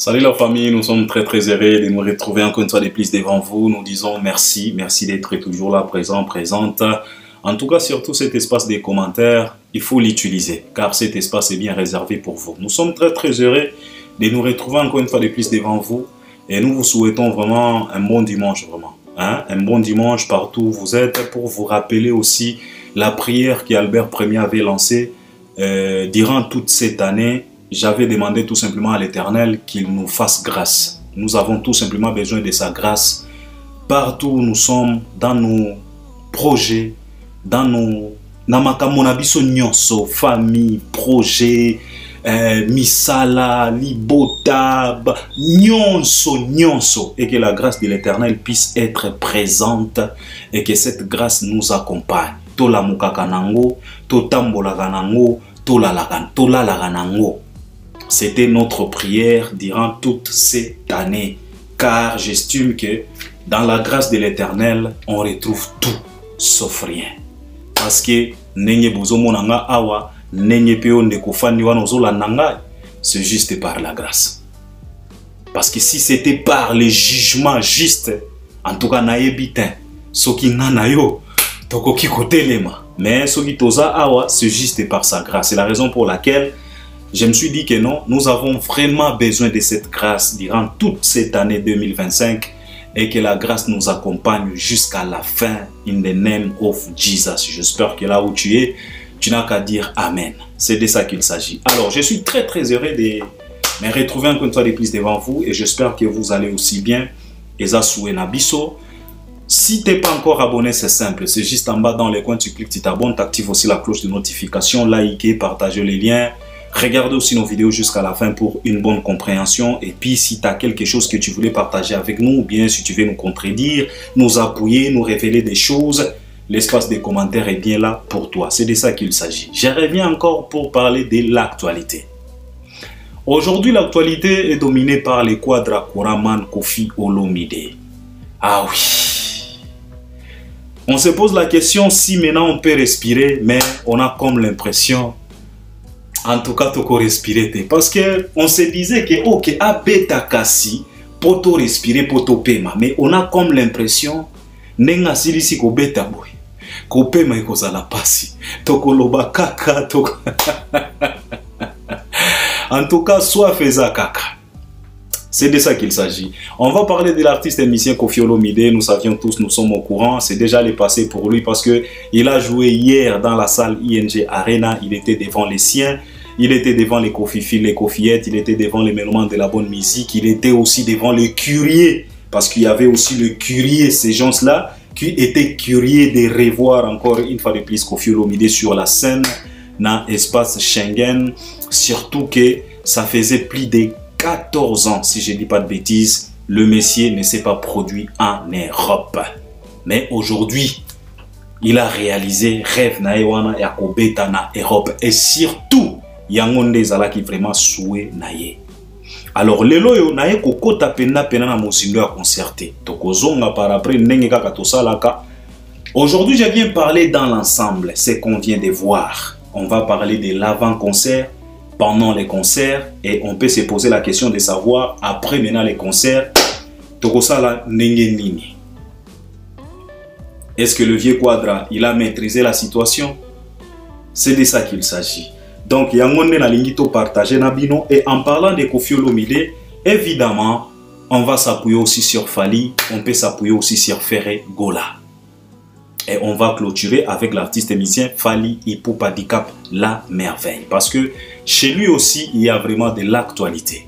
Salut la famille, nous sommes très heureux de nous retrouver encore une fois de plus devant vous. Nous disons merci d'être toujours là, présente. En tout cas, surtout cet espace des commentaires, il faut l'utiliser car cet espace est bien réservé pour vous. Nous sommes très heureux de nous retrouver encore une fois de plus devant vous et nous vous souhaitons vraiment un bon dimanche, un bon dimanche partout où vous êtes, pour vous rappeler aussi la prière qu'Albert Ier avait lancée durant toute cette année. J'avais demandé tout simplement à l'Éternel qu'il nous fasse grâce. Nous avons tout simplement besoin de sa grâce partout où nous sommes, dans nos projets, dans nos famille, projets, misala, libota, nyonso, et que la grâce de l'Éternel puisse être présente et que cette grâce nous accompagne. Tola mukakanango, totambola kanango, tola laganango. C'était notre prière durant toute cette année, car j'estime que dans la grâce de l'Éternel, on retrouve tout sauf rien. Parce que c'est juste par la grâce. Parce que si c'était par le jugement juste, en tout cas, mais c'est juste par sa grâce. C'est la raison pour laquelle je me suis dit que non, nous avons vraiment besoin de cette grâce durant toute cette année 2025 et que la grâce nous accompagne jusqu'à la fin. In the name of Jesus. J'espère que là où tu es, tu n'as qu'à dire Amen. C'est de ça qu'il s'agit. Alors, je suis très heureux de me retrouver encore une fois de plus devant vous et j'espère que vous allez aussi bien. Ezasoué Nabiso. Si tu n'es pas encore abonné, c'est simple. C'est juste en bas dans les coins, tu cliques, tu t'abonnes, tu actives aussi la cloche de notification, likez, partagez les liens. Regardez aussi nos vidéos jusqu'à la fin pour une bonne compréhension. Et puis, si tu as quelque chose que tu voulais partager avec nous, ou bien si tu veux nous contredire, nous appuyer, nous révéler des choses, l'espace des commentaires est bien là pour toi. C'est de ça qu'il s'agit. Je reviens encore pour parler de l'actualité. Aujourd'hui, l'actualité est dominée par les Quadra Koraman Koffi Olomide. Ah oui. On se pose la question si maintenant on peut respirer, mais on a comme l'impression... En tout cas, tu peux respirer. Parce qu'on se disait que, ok, abeta kasi, poto respirer, poto pema. Mais on a comme l'impression, nenga silisi ko beta boy. Ko pema iko zala pasi. Toko loba kaka, toko. En tout cas, soit faiza kaka. C'est de ça qu'il s'agit. On va parler de l'artiste et musicien Koffi Olomide. Nous savions tous, nous sommes au courant. C'est déjà le passé pour lui parce qu'il a joué hier dans la salle ING Arena. Il était devant les siens. Il était devant les Kofifi, les Kofiettes. Il était devant les mélomanes de la bonne musique. Il était aussi devant le curieux. Parce qu'il y avait aussi le curieux, ces gens-là, qui étaient curieux de revoir encore une fois de plus Koffi Olomide sur la scène dans l'espace Schengen. Surtout que ça faisait plus de 14 ans, si je ne dis pas de bêtises, le Messier ne s'est pas produit en Europe. Mais aujourd'hui, il a réalisé rêve na ewana ya kobeta na Europe et surtout yangonde zala qui vraiment souhait naye. Alors lelo yo naye kokota pena na mosindo ya concerté. Tokozonga par après ndenge kaka tosalaka. Aujourd'hui, je viens parler dans l'ensemble, ce qu'on vient de voir. On va parler de l'avant-concert, pendant les concerts, et on peut se poser la question de savoir, après maintenant les concerts, Tokosala Nenge Nini. Est-ce que le vieux Quadra, il a maîtrisé la situation? C'est de ça qu'il s'agit. Donc, Yangonde na lingito partager Nabino, et en parlant de Koffi Olomide, évidemment, on va s'appuyer aussi sur Fally, on peut s'appuyer aussi sur Ferré Gola. Et on va clôturer avec l'artiste et musicien Fally Ipupa Dicap, la merveille. Parce que chez lui aussi, il y a vraiment de l'actualité.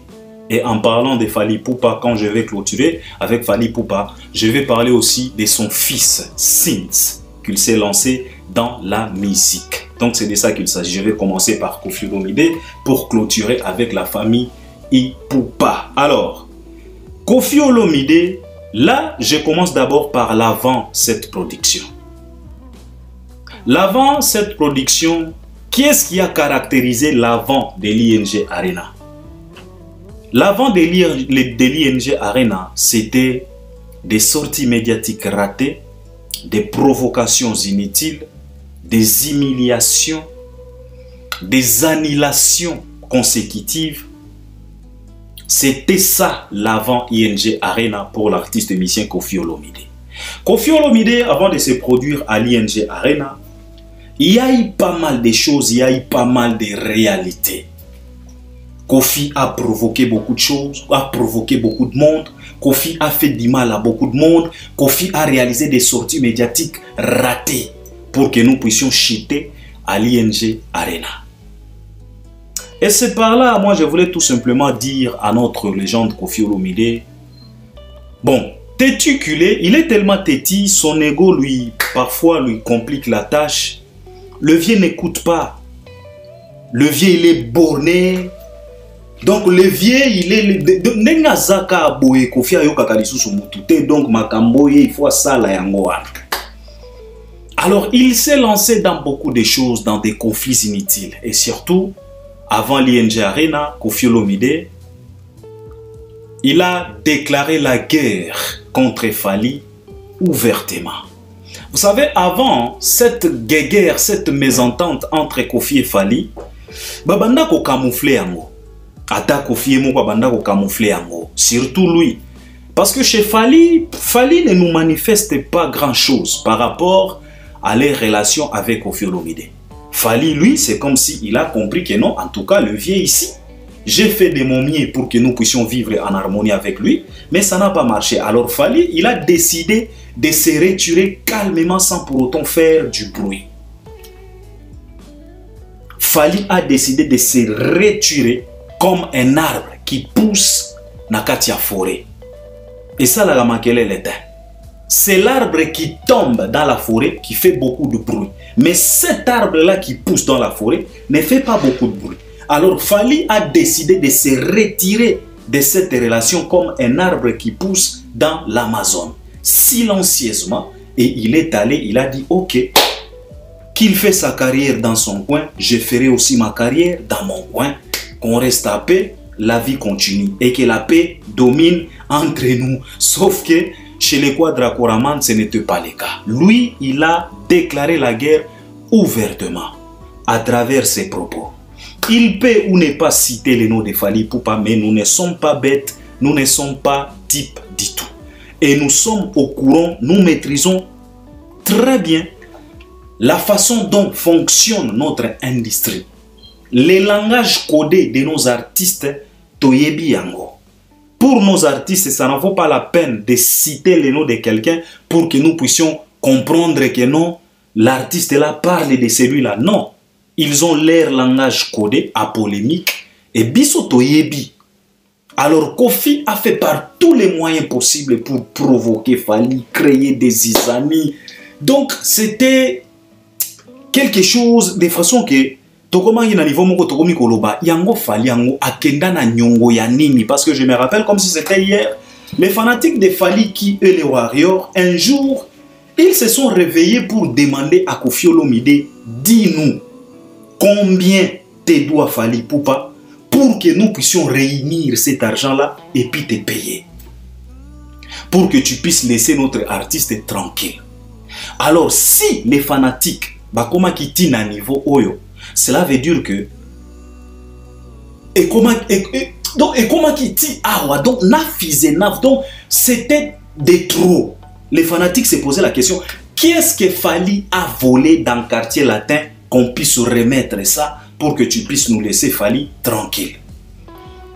Et en parlant de Fally Ipupa, quand je vais clôturer avec Fally Ipupa, je vais parler aussi de son fils, Sins, qu'il s'est lancé dans la musique. Donc c'est de ça qu'il s'agit. Je vais commencer par Koffi Olomide pour clôturer avec la famille Ipupa. Alors, Koffi Olomide, là, je commence d'abord par l'avant cette production. L'avant cette production, qu'est-ce qui a caractérisé l'avant de l'ING Arena? L'avant de l'ING Arena, c'était des sorties médiatiques ratées, des provocations inutiles, des humiliations, des annihilations consécutives. C'était ça l'avant ING Arena pour l'artiste musicien Koffi Olomide. Koffi Olomide, avant de se produire à l'ING Arena, il y a eu pas mal de choses, il y a eu pas mal de réalités. Koffi a provoqué beaucoup de choses, a provoqué beaucoup de monde. Koffi a fait du mal à beaucoup de monde. Koffi a réalisé des sorties médiatiques ratées pour que nous puissions chuter à l'ING Arena. Et c'est par là, moi je voulais tout simplement dire à notre légende Koffi Olomide, bon, têtu qu'il est, il est tellement têtu, son ego parfois lui complique la tâche. Le vieux n'écoute pas. Le vieux il est borné. Donc le vieux il est donc makamboye il faut ça la yangoa. Alors il s'est lancé dans beaucoup de choses, dans des conflits inutiles et surtout avant l'ING Arena, Koffi Olomide, il a déclaré la guerre contre Fally ouvertement. Vous savez, avant cette guerre, cette mésentente entre Koffi et Fally, babanda ko camoufler yango. Ata Koffi mo babanda ko camoufler yango, surtout lui. Parce que chez Fally ne nous manifeste pas grand-chose par rapport à les relations avec Koffi Olomide. Fally, lui, c'est comme s'il a compris que non, en tout cas, le vieux ici, j'ai fait de mon mieux pour que nous puissions vivre en harmonie avec lui, mais ça n'a pas marché. Alors Fally, il a décidé de se retirer calmement sans pour autant faire du bruit. Fally a décidé de se retirer comme un arbre qui pousse dans la forêt. Et ça, la manquelle est. C'est l'arbre qui tombe dans la forêt qui fait beaucoup de bruit. Mais cet arbre-là qui pousse dans la forêt ne fait pas beaucoup de bruit. Alors Fally a décidé de se retirer de cette relation comme un arbre qui pousse dans l'Amazon. Silencieusement. Et il est allé, il a dit ok, qu'il fait sa carrière dans son coin, je ferai aussi ma carrière dans mon coin. Qu'on reste à paix, la vie continue. Et que la paix domine entre nous. Sauf que chez les Quadracoraman, ce n'était pas le cas. Lui, il a déclaré la guerre ouvertement à travers ses propos. Il peut ou ne pas citer le nom de Fally Ipupa, mais nous ne sommes pas bêtes, nous ne sommes pas types du tout. Et nous sommes au courant, nous maîtrisons très bien la façon dont fonctionne notre industrie. Les langages codés de nos artistes, toyebi yango. Pour nos artistes, ça n'en vaut pas la peine de citer le nom de quelqu'un pour que nous puissions comprendre que non, l'artiste là parle de celui-là. Non, ils ont leur langage codé, apolémique, et biso toyebi. Alors Koffi a fait par tous les moyens possibles pour provoquer Fally, créer des isamis. Donc c'était quelque chose de façon que parce que je me rappelle comme si c'était hier, les fanatiques de Fally qui et les Warriors, un jour, ils se sont réveillés pour demander à Koffi Olomide, dis-nous combien te doit Fally Ipupa pour que nous puissions réunir cet argent-là et puis te payer. Pour que tu puisses laisser notre artiste tranquille. Alors si les fanatiques, comment qui tiennent à niveau Oyo, cela veut dire que et comment qui dit donc donc c'était des trop. Les fanatiques se posaient la question, qu'est-ce que Fally a volé dans le quartier latin qu'on puisse remettre ça pour que tu puisses nous laisser Fally tranquille.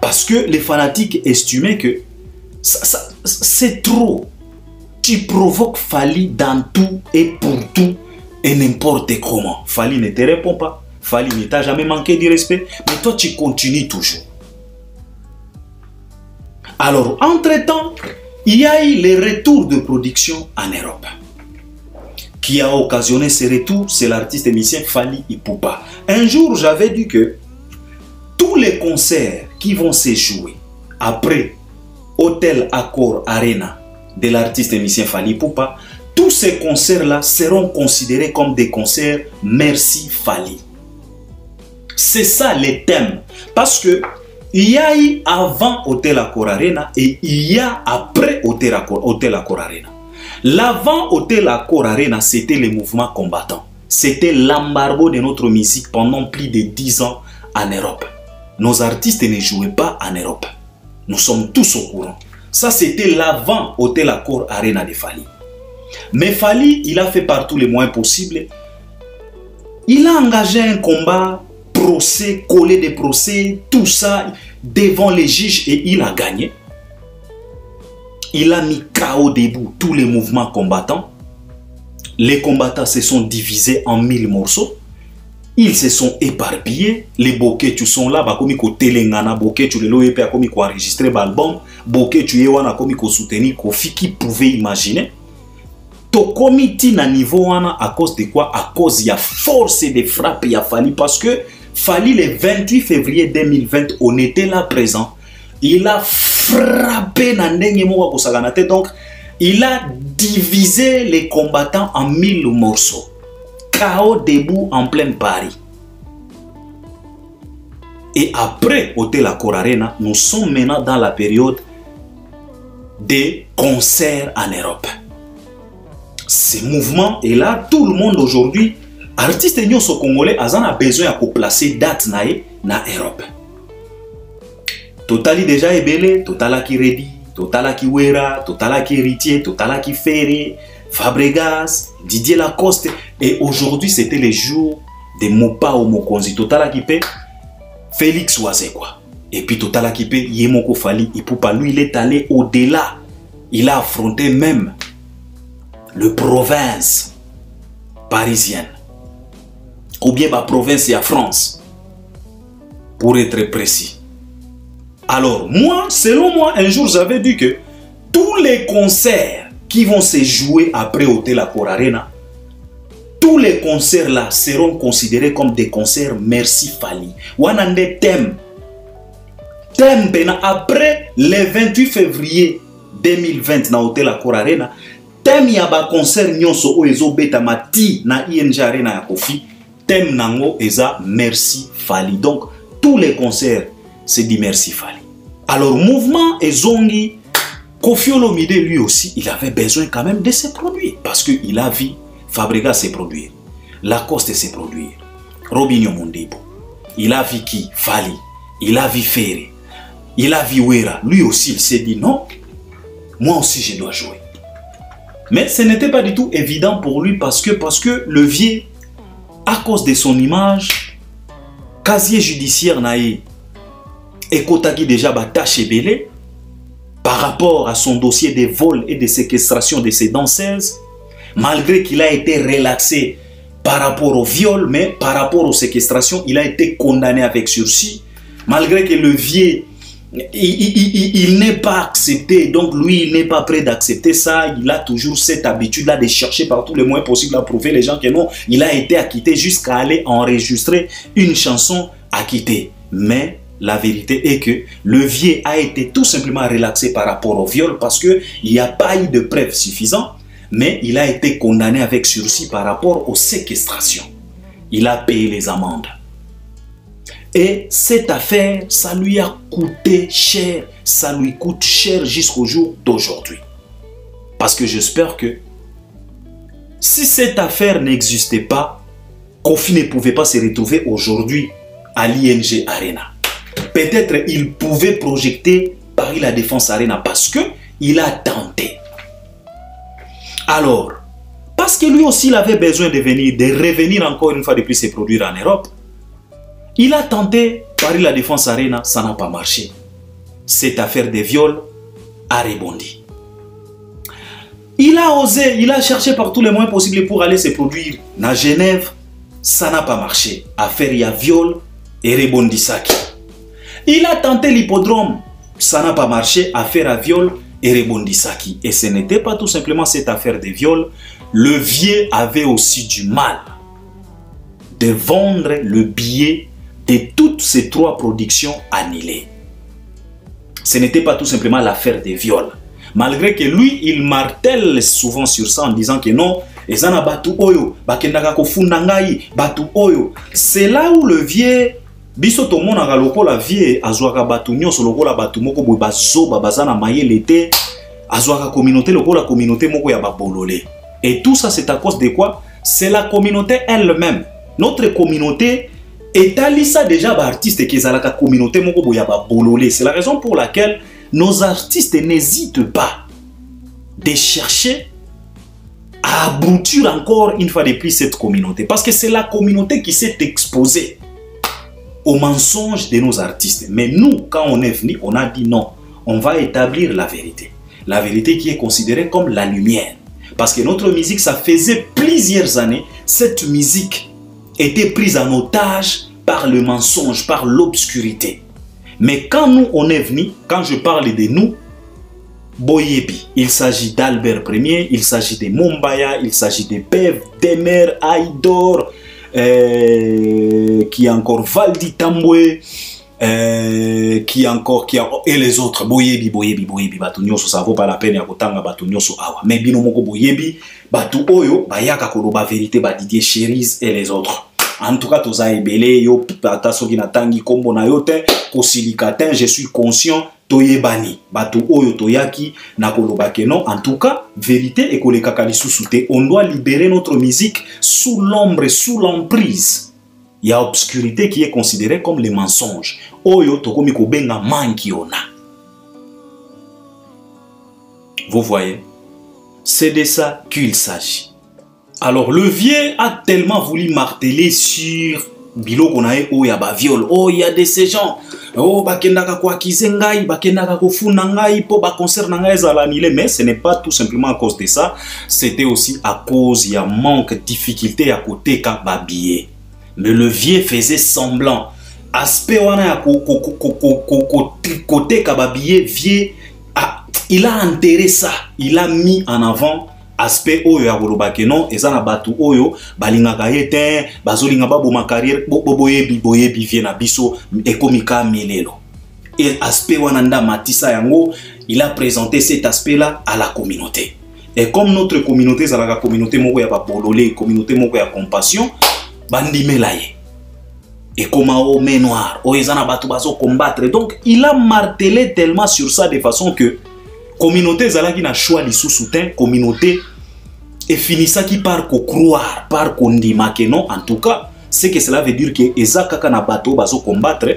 Parce que les fanatiques estimaient que c'est trop. Tu provoques Fally dans tout et pour tout et n'importe comment. Fally ne te répond pas. Fally ne t'a jamais manqué de respect, mais toi tu continues toujours. Alors, entre-temps, il y a eu les retours de production en Europe. Qui a occasionné ces retours, c'est l'artiste musicien Fally Ipupa. Un jour, j'avais dit que tous les concerts qui vont se jouer après Hôtel Accor Arena de l'artiste musicien Fally Ipupa, tous ces concerts-là seront considérés comme des concerts Merci Fally. C'est ça les thèmes. Parce que il y a eu avant Hôtel Accor Arena et il y a après Hôtel Accor Arena. L'avant Hôtel Accor Arena, c'était le mouvement combattant. C'était l'embargo de notre musique pendant plus de 10 ans en Europe. Nos artistes ne jouaient pas en Europe. Nous sommes tous au courant. Ça, c'était l'avant Hôtel Accor Arena de Fally. Mais Fally, il a fait par tous les moyens possibles. Il a engagé un combat, procès, collé des procès, tout ça, devant les juges et il a gagné. Il a mis KO debout tous les mouvements combattants. Les combattants se sont divisés en 1000 morceaux. Ils se sont éparpillés. Les Boketu sont là, comme Telengana, Boketu, les Loepe, comme enregistré l'album, Boketu, Yewana, comme soutenir Kofi, qui pouvait imaginer. To comité na niveau à cause de quoi? À cause de la force de frappe, il a fallu, parce que Fally le 28 février 2020, on était là présent. Il a frappé donc il a divisé les combattants en 1000 morceaux. KO debout en plein Paris. Et après Hôtel Accor Arena, nous sommes maintenant dans la période des concerts en Europe. Ce mouvement est là, tout le monde aujourd'hui, artistes et congolais, a besoin de placer date na Europe. Totali déjà ébélé, Totala qui Redi, Totala qui Wera, Totala qui Héritier, Totala qui Ferré, Fabregas, Didier Lacoste. Et aujourd'hui, c'était les jours de Mopa ou Mokonzi. Totala qui paie Félix Wazekwa. Et puis Totala qui paie Yemoko Fally. Et pour lui, il est allé au-delà. Il a affronté même le province parisienne. Ou bien la province et la France. Pour être précis. Alors, moi, selon moi, un jour, j'avais dit que tous les concerts qui vont se jouer après Hôtel Accor Arena, tous les concerts là seront considérés comme des concerts Merci Fally. Wanande thème. Thème après le 28 février 2020 na Hôtel Accor Arena, thème y a ba concert nyonso o ezo beta mati na ING Arena ya Kofi, thème nango eza Merci Fally. Donc, tous les concerts c'est dit Merci Fally. Alors, mouvement et Zongi, Koffi Olomide, lui aussi, il avait besoin quand même de se produire. Parce qu'il a vu Fabregas se produire, Lacoste se produire, Robinho Mondebo. Il a vu qui? Fally. Il a vu Ferré. Il a vu Wera. Lui aussi, il s'est dit non, moi aussi je dois jouer. Mais ce n'était pas du tout évident pour lui parce que le vieux, à cause de son image, casier judiciaire naïe, et Kotagi déjà tâche belé par rapport à son dossier de vol et de séquestration de ses danseuses, malgré qu'il a été relaxé par rapport au viol, mais par rapport aux séquestrations, il a été condamné avec sursis, malgré que le vieux, il n'est pas accepté, donc lui, il n'est pas prêt d'accepter ça, il a toujours cette habitude-là de chercher par tous les moyens possibles à prouver les gens que non, il a été acquitté jusqu'à aller enregistrer une chanson acquittée. Mais la vérité est que le vieux a été tout simplement relaxé par rapport au viol parce qu'il n'y a pas eu de preuves suffisantes, mais il a été condamné avec sursis par rapport aux séquestrations. Il a payé les amendes. Et cette affaire, ça lui a coûté cher, ça lui coûte cher jusqu'au jour d'aujourd'hui. Parce que j'espère que si cette affaire n'existait pas, Kofi ne pouvait pas se retrouver aujourd'hui à l'ING Arena. Peut-être il pouvait projeter Paris La Défense Arena parce que il a tenté. Alors, parce que lui aussi il avait besoin de revenir encore une fois de plus se produire en Europe, il a tenté Paris La Défense Arena, ça n'a pas marché. Cette affaire de viol a rebondi. Il a osé, il a cherché par tous les moyens possibles pour aller se produire à Genève, ça n'a pas marché. Affaire il y a viol et rebondissaki. Il a tenté l'hippodrome, ça n'a pas marché, affaire à viol et rebondissaki. Et ce n'était pas tout simplement cette affaire de viol. Le vieux avait aussi du mal de vendre le billet de toutes ces trois productions annulées. Ce n'était pas tout simplement l'affaire des viols. Malgré que lui, il martèle souvent sur ça en disant que non, c'est là où le vieux biso to mona ga lokola vie azwaka batu nyonso lokola batu moko boy bazoba bazana mayele azwaka communauté lokola communauté moko ya babololé. Et tout ça c'est à cause de quoi? C'est la communauté elle-même. Notre communauté est alisa déjà ba artiste qui zalaka communauté moko boy ya babololé. C'est la raison pour laquelle nos artistes n'hésitent pas de chercher à abrutir encore une fois de plus cette communauté. Parce que c'est la communauté qui s'est exposée aux mensonges de nos artistes. Mais nous, quand on est venu, on a dit non, on va établir la vérité. La vérité qui est considérée comme la lumière. Parce que notre musique, ça faisait plusieurs années, cette musique était prise en otage par le mensonge, par l'obscurité. Mais quand nous, on est venu, quand je parle de nous, Boyebi, il s'agit d'Albert Ier, il s'agit de Mombaya, il s'agit de Bev, Demer, Aïdor, qui a encore Valdi Tambwe, qui encore, et les autres, Boyebi, Batu Nyoso, ça vaut pas la peine, Yakotanga, Batu Nyoso, Awa. Mais Binomoko Boyebi, Batu Oyo, Bayaka Koloba Vérité, Didier Cherise et les autres. En tout cas, toza ebele yo tata soki na tangi kombo na yo te ko silikatin, je suis conscient toyebani batu oyo toyaki na koloba ke non. En tout cas, vérité et koleka kalisusu te. On doit libérer notre musique sous l'ombre, sous l'emprise. Il y a obscurité qui est considérée comme les mensonges. Oyo tokomi ko benga mankiona. Vous voyez, c'est de ça qu'il s'agit. Alors, le vieux a tellement voulu marteler sur Bilo Konae, oh, il y a viol, oh, il y a de ces gens, oh, bakendaka kwa kizengai, bakendaka ko funangai, po ba concert nangai zalanile, mais ce n'est pas tout simplement à cause de ça, c'était aussi à cause, il y a manque, difficulté à côté ka babillé. Mais le vieux faisait semblant. Aspect wana ya côté ka babillé, vieux, il a enterré ça, il a mis en avant aspect oyo ya koloba ke non ezana batu oyo balingaka yete bazolinga babo ma carrière boyebi vie na biso ekomika melelo. Et aspect wana nda matisa yango, il a présenté cet aspect là à la communauté. Et comme notre communauté c'est la communauté moko ya babololé, communauté moko ya compassion, bandimela ye. Et comme au noir, o ezana batu bazo combattre. Donc il a martelé tellement sur ça de façon que communauté zalaki na choix li sous-soutien, communauté et finissa qui par ko croire, par ko ndima que non. En tout cas, c'est que cela veut dire que ezaka na bato bazo combattre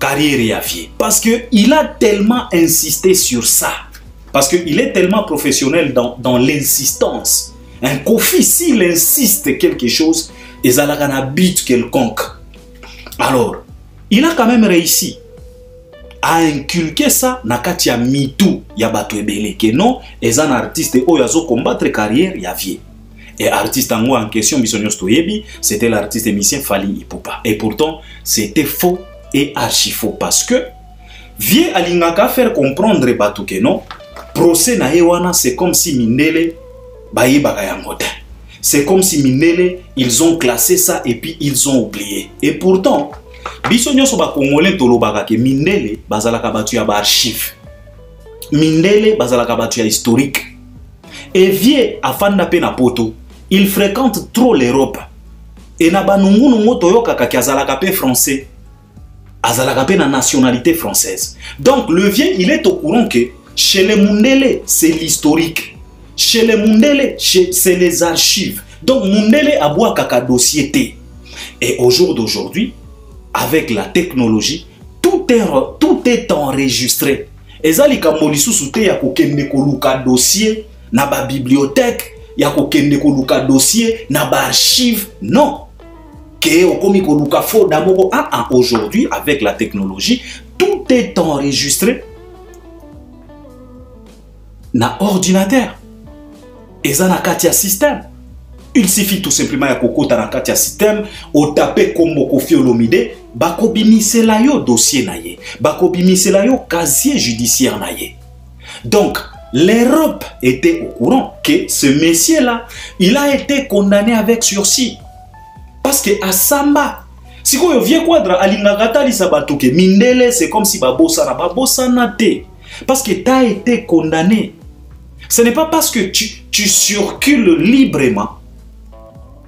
carrière ya vie. Parce que il a tellement insisté sur ça. Parce qu'il est tellement professionnel dans l'insistance. Un Kofi, s'il insiste quelque chose, ezalaka na but quelconque. Alors, il a quand même réussi à inculquer ça na kati ya mitu ya bato ebele que non ezan artiste oyo azo combattre carrière ya vie. Et artiste en question bisonyos toyebi, c'était l'artiste musicien Fally Ipupa. Et pourtant c'était faux et archi faux parce que vie alingaka faire comprendre bato que non procès na ewana, c'est comme si Mindele bayebaka yango te. C'est comme si Mindele ils ont classé ça et puis ils ont oublié. Et pourtant biso nyonso ba congolais tolobaka ke Mindele bazalaka batu ya ba archive. Mindele bazalaka batu ya historique. Et vie afanda pe na poto, il fréquente trop l'Europe. Et na banungu nungo toyokaka ki azalaka pe français. Azalaka pe na nationalité française. Donc le vieux il est au courant que chez les Mundele c'est l'historique. Chez les Mundele c'est les archives. Donc Mundele aboua kaka dossier té. Et au jour d'aujourd'hui, avec la technologie, tout est enregistré. Ezali kamolisu soute ya kokende koluka dossier na ba bibliothèque, ya kokende koluka dossier na ba archive. Non. Que okomi koluka fo damoko aujourd'hui avec la technologie, tout est enregistré na ordinateur. Ezana katia système. Il suffit tout simplement ya kokota na katia système, o taper comme Kofi Olomide, bakobimisela yo dossier na ye, bakobimisela yo casier judiciaire na ye. Donc, l'Europe était au courant que ce monsieur-là, il a été condamné avec sursis. Parce que à Samba, si vous vieux quadra alingakata li sabato ke Mindele, c'est comme si babosa na te. Parce que tu as été condamné. Ce n'est pas parce que tu circules librement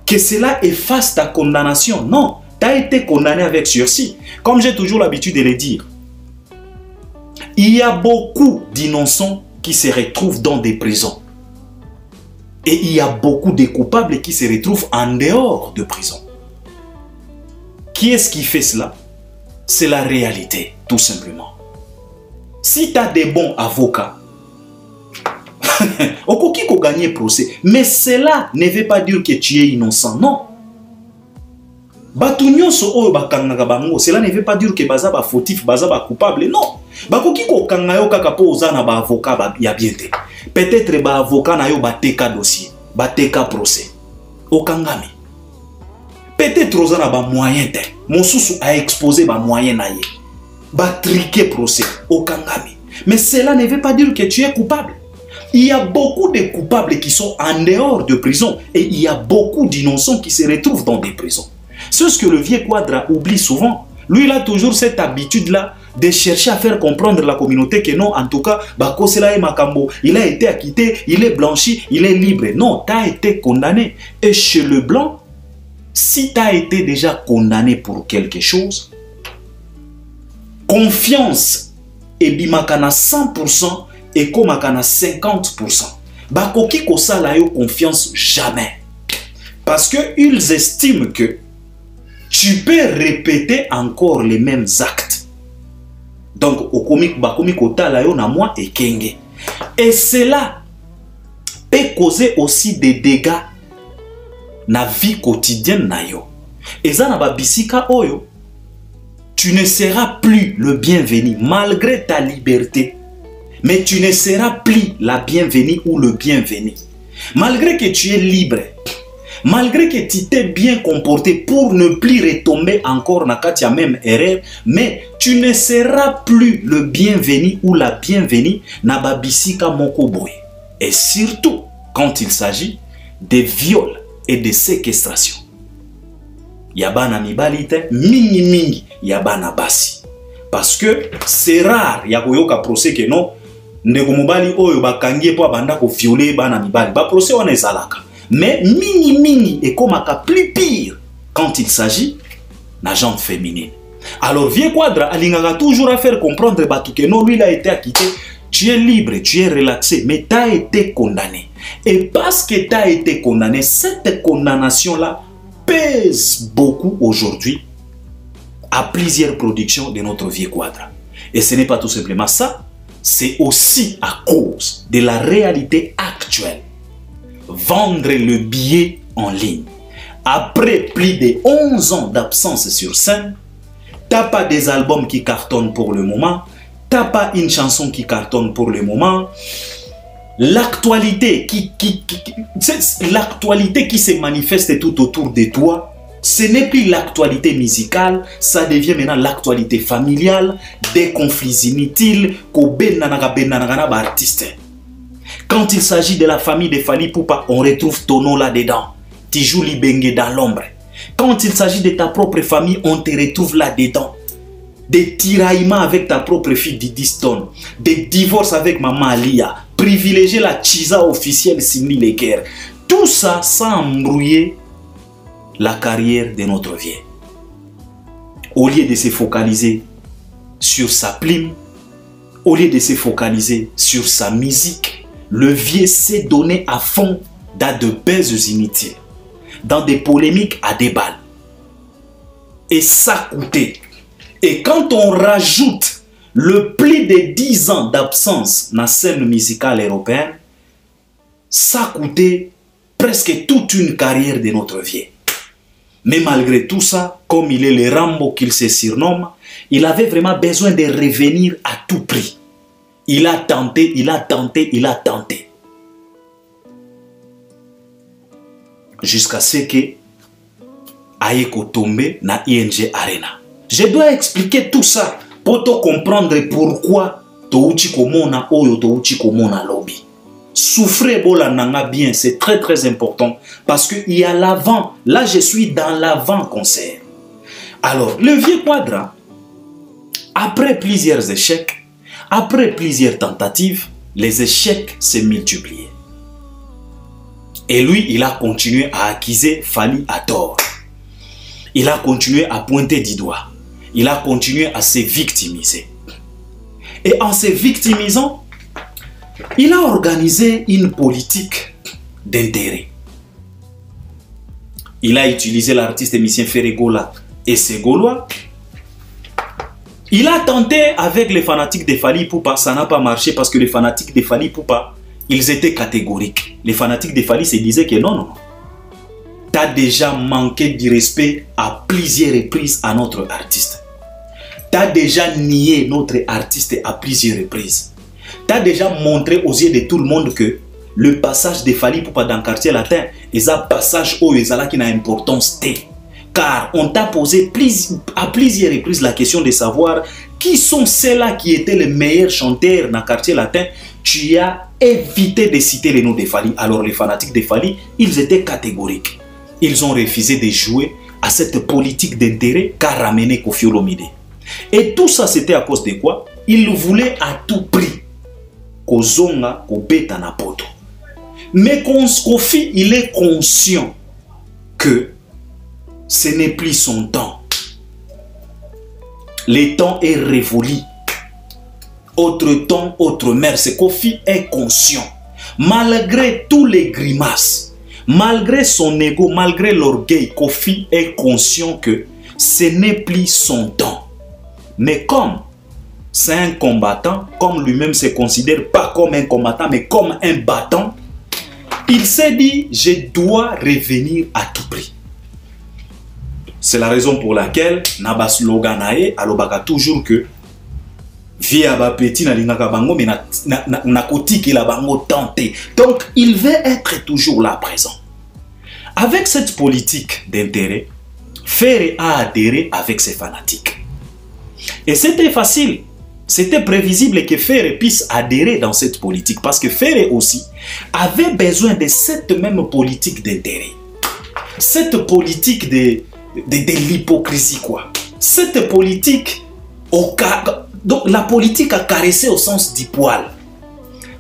que cela efface ta condamnation. Non, tu as été condamné avec sursis. Comme j'ai toujours l'habitude de le dire, il y a beaucoup d'innocents qui se retrouvent dans des prisons. Et il y a beaucoup de coupables qui se retrouvent en dehors de prison. Qui est-ce qui fait cela? C'est la réalité, tout simplement. Si tu as des bons avocats, okoki ko gagner procès. Mais cela ne veut pas dire que tu es innocent. Non. Cela ne veut pas dire que baza ba fautif, baza ba coupable. Non. Bakoki ko kanga yo kaka po ozana ba avocat ya bien te. Peut-être ba avocat na yo ba teka dossier, ba teka procès. Okangami. Peut-être ozana ba moyen te. Mosusu a exposé ba moyen na ye. Ba triquer procès. Okangami. Mais cela ne veut pas dire que tu es coupable. Il y a beaucoup de coupables qui sont en dehors de prison et il y a beaucoup d'innocents qui se retrouvent dans des prisons. C'est ce que le vieux Quadra oublie souvent. Lui, il a toujours cette habitude-là de chercher à faire comprendre la communauté que non, en tout cas, Bakosela et Makambo, il a été acquitté, il est blanchi, il est libre. Non, tu as été condamné. Et chez le blanc, si tu as été déjà condamné pour quelque chose, confiance et bimakana 100% et komakana 50%. Bakoki kosala yo confiance jamais. Parce qu'ils estiment que tu peux répéter encore les mêmes actes. Donc, bakomi kotala yo na moi et kenge. Et cela peut causer aussi des dégâts na vie quotidienne na yo. Et ça na ba bisika oyo, tu ne seras plus le bienvenu malgré ta liberté. Mais tu ne seras plus la bienvenue ou le bienvenu. Malgré que tu es libre, malgré que tu t'es bien comporté pour ne plus retomber encore dans la même erreur, mais tu ne seras plus le bienvenu ou la bienvenue na babisika moko boy. Et surtout quand il s'agit de viols et de séquestration. Yabana mibali te mingi mingi yabana basi. Parce que c'est rare yakoyoka procès que non. Ndeko mobali oyo bakangie po banda ko violer bana mibali ba procès wana ezalaka. Mais mingi et komaka plus pire quand il s'agit d'agents féminines. Alors vieux Quadra alingaka toujours à faire comprendre batu que non, lui il a été acquitté, tu es libre, tu es relaxé, mais tu as été condamné. Et parce que tu as été condamné, cette condamnation là pèse beaucoup aujourd'hui à plusieurs productions de notre vieux Quadra. Et ce n'est pas tout simplement ça. C'est aussi à cause de la réalité actuelle. Vendre le billet en ligne. Après plus de 11 ans d'absence sur scène, t'as pas des albums qui cartonnent pour le moment, t'as pas une chanson qui cartonne pour le moment. L'actualité l'actualité qui se manifeste tout autour de toi, ce n'est plus l'actualité musicale, ça devient maintenant l'actualité familiale, des conflits inutiles, quand il s'agit de la famille de Fally Ipupa, on retrouve Tono là-dedans. Tijou Libenge dans l'ombre. Quand il s'agit de ta propre famille, on te retrouve là-dedans. Des tiraillements avec ta propre fille Didi Stone. Des divorces avec maman Alia. Privilégier la chisa officielle Simi Leguer. Tout ça sans embrouiller la carrière de notre vieux. Au lieu de se focaliser sur sa plume, au lieu de se focaliser sur sa musique, le vieux s'est donné à fond dans de baises inutiles, dans des polémiques à des balles. Et ça coûtait. Et quand on rajoute le plus de 10 ans d'absence dans la scène musicale européenne, ça coûtait presque toute une carrière de notre vieux. Mais malgré tout ça, comme il est le Rambo qu'il se surnomme, il avait vraiment besoin de revenir à tout prix. Il a tenté, il a tenté, il a tenté. Jusqu'à ce que Aeko tombe na ING Arena. Je dois expliquer tout ça pour te comprendre pourquoi touchi komona oyo touchi komona lobby. Souffrez bola nanga bien, c'est très très important parce qu'il y a l'avant. Là, je suis dans l'avant-concert. Alors, le vieux Quadra, après plusieurs échecs, après plusieurs tentatives, les échecs se multipliaient. Et lui, il a continué à accuser Fally à tort. Il a continué à pointer du doigt. Il a continué à se victimiser. Et en se victimisant, il a organisé une politique d'intérêt. Il a utilisé l'artiste émissien Ferregola et ses Gaulois Il a tenté avec les fanatiques de Fally Ipupa, ça n'a pas marché parce que les fanatiques de Fally Ipupa, ils étaient catégoriques. Les fanatiques de Fally se disaient que non, non, non. Tu as déjà manqué du respect à plusieurs reprises à notre artiste. Tu as déjà nié notre artiste à plusieurs reprises. Tu as déjà montré aux yeux de tout le monde que le passage de Fally Ipupa dans le quartier latin est un passage où il a une importance T. Car on t'a posé à plusieurs reprises la question de savoir qui sont ceux-là qui étaient les meilleurs chanteurs dans le quartier latin. Tu as évité de citer les noms de Fally. Alors les fanatiques de Fally, ils étaient catégoriques. Ils ont refusé de jouer à cette politique d'intérêt qu'a ramené Koffi Olomide. Et tout ça, c'était à cause de quoi? Ils voulaient à tout prix Kozonga, Kobeta na poto. Mais Koffi, il est conscient que ce n'est plus son temps. Le temps est révolu. Autre temps, autre mère. Ce Koffi est conscient. Malgré tous les grimaces, malgré son ego, malgré l'orgueil, Koffi est conscient que ce n'est plus son temps. Mais comme c'est un combattant, comme lui-même ne se considère pas comme un combattant, mais comme un battant, il s'est dit, je dois revenir à tout prix. C'est la raison pour laquelle Naba Sloganae alobaka toujours que via ba petit na lingaka bango mais na kotiki la bango tenté. Donc il veut être toujours là présent. Avec cette politique d'intérêt, Ferré a adhéré avec ses fanatiques. Et c'était facile. C'était prévisible que Ferré puisse adhérer dans cette politique parce que Ferré aussi avait besoin de cette même politique d'intérêt. Cette politique de l'hypocrisie, quoi. Cette politique, donc la politique a caressé au sens du poil.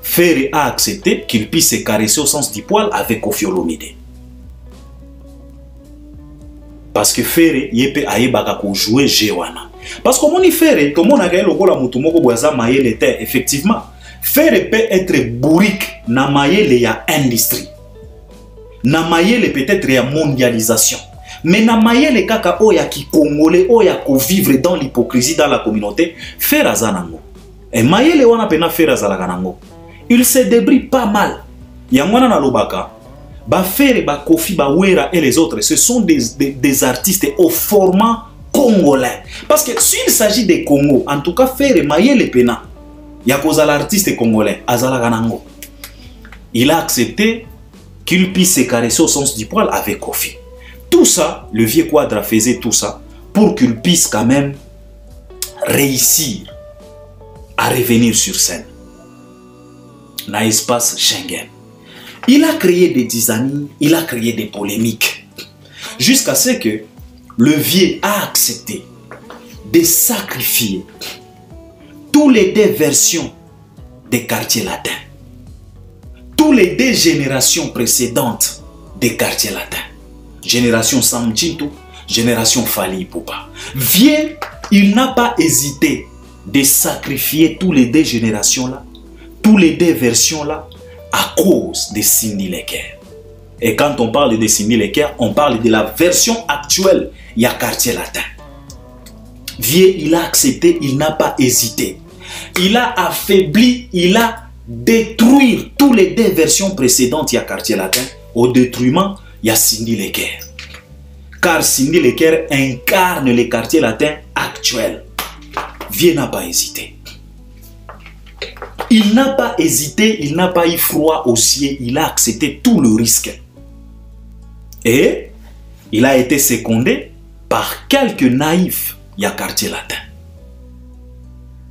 Ferré a accepté qu'il puisse se caresser au sens du poil avec Koffi Olomide. Parce que Ferré, il peut aller jouer Jewana. Parce que mon Ferré, tout le monde a gagné le goal à Moutoumoko Boaza Maïe effectivement. Ferré peut être bourrique, na Maïe ya industrie. Na Maïe peut-être ya mondialisation. Mais na Maïe le kaka oya ki congolais oya ko vivre dans l'hypocrisie dans la communauté, Ferré azanango. Et Maïe le wana pena Ferré azalakanango. Il se débrouille pas mal. Yangwana na lobaka. Ba Ferré, ba Koffi, ba Wera et les autres, ce sont des artistes au format congolais. Parce que s'il s'agit des Congo, en tout cas, Ferré, Maïe le pena, yakoza l'artiste congolais, Azala Ganango. Il a accepté qu'il puisse se caresser au sens du poil avec Koffi. Tout ça, le vieux Quadra faisait tout ça pour qu'il puisse quand même réussir à revenir sur scène. Dans l'espace Schengen. Il a créé des dizaines, il a créé des polémiques. Jusqu'à ce que le vieux a accepté de sacrifier toutes les deux versions des quartiers latins. Toutes les deux générations précédentes des quartiers latins. Génération Sam Djintou, génération Fally Ipupa. Vieux, il n'a pas hésité de sacrifier toutes les deux générations-là, toutes les deux versions-là, à cause de Cindy Lecker. Et quand on parle de Cindy Lecker, on parle de la version actuelle, il y a quartier latin. Vieux, il a accepté, il n'a pas hésité. Il a affaibli, il a détruit toutes les deux versions précédentes, il y a quartier latin. Au détruiment, il y a Cindy Lecker. Car Cindy Lecker incarne les quartiers latins actuels. Vieux n'a pas hésité. Il n'a pas hésité, il n'a pas eu froid aux yeux, il a accepté tout le risque. Et il a été secondé par quelques naïfs, il y a quartier latin.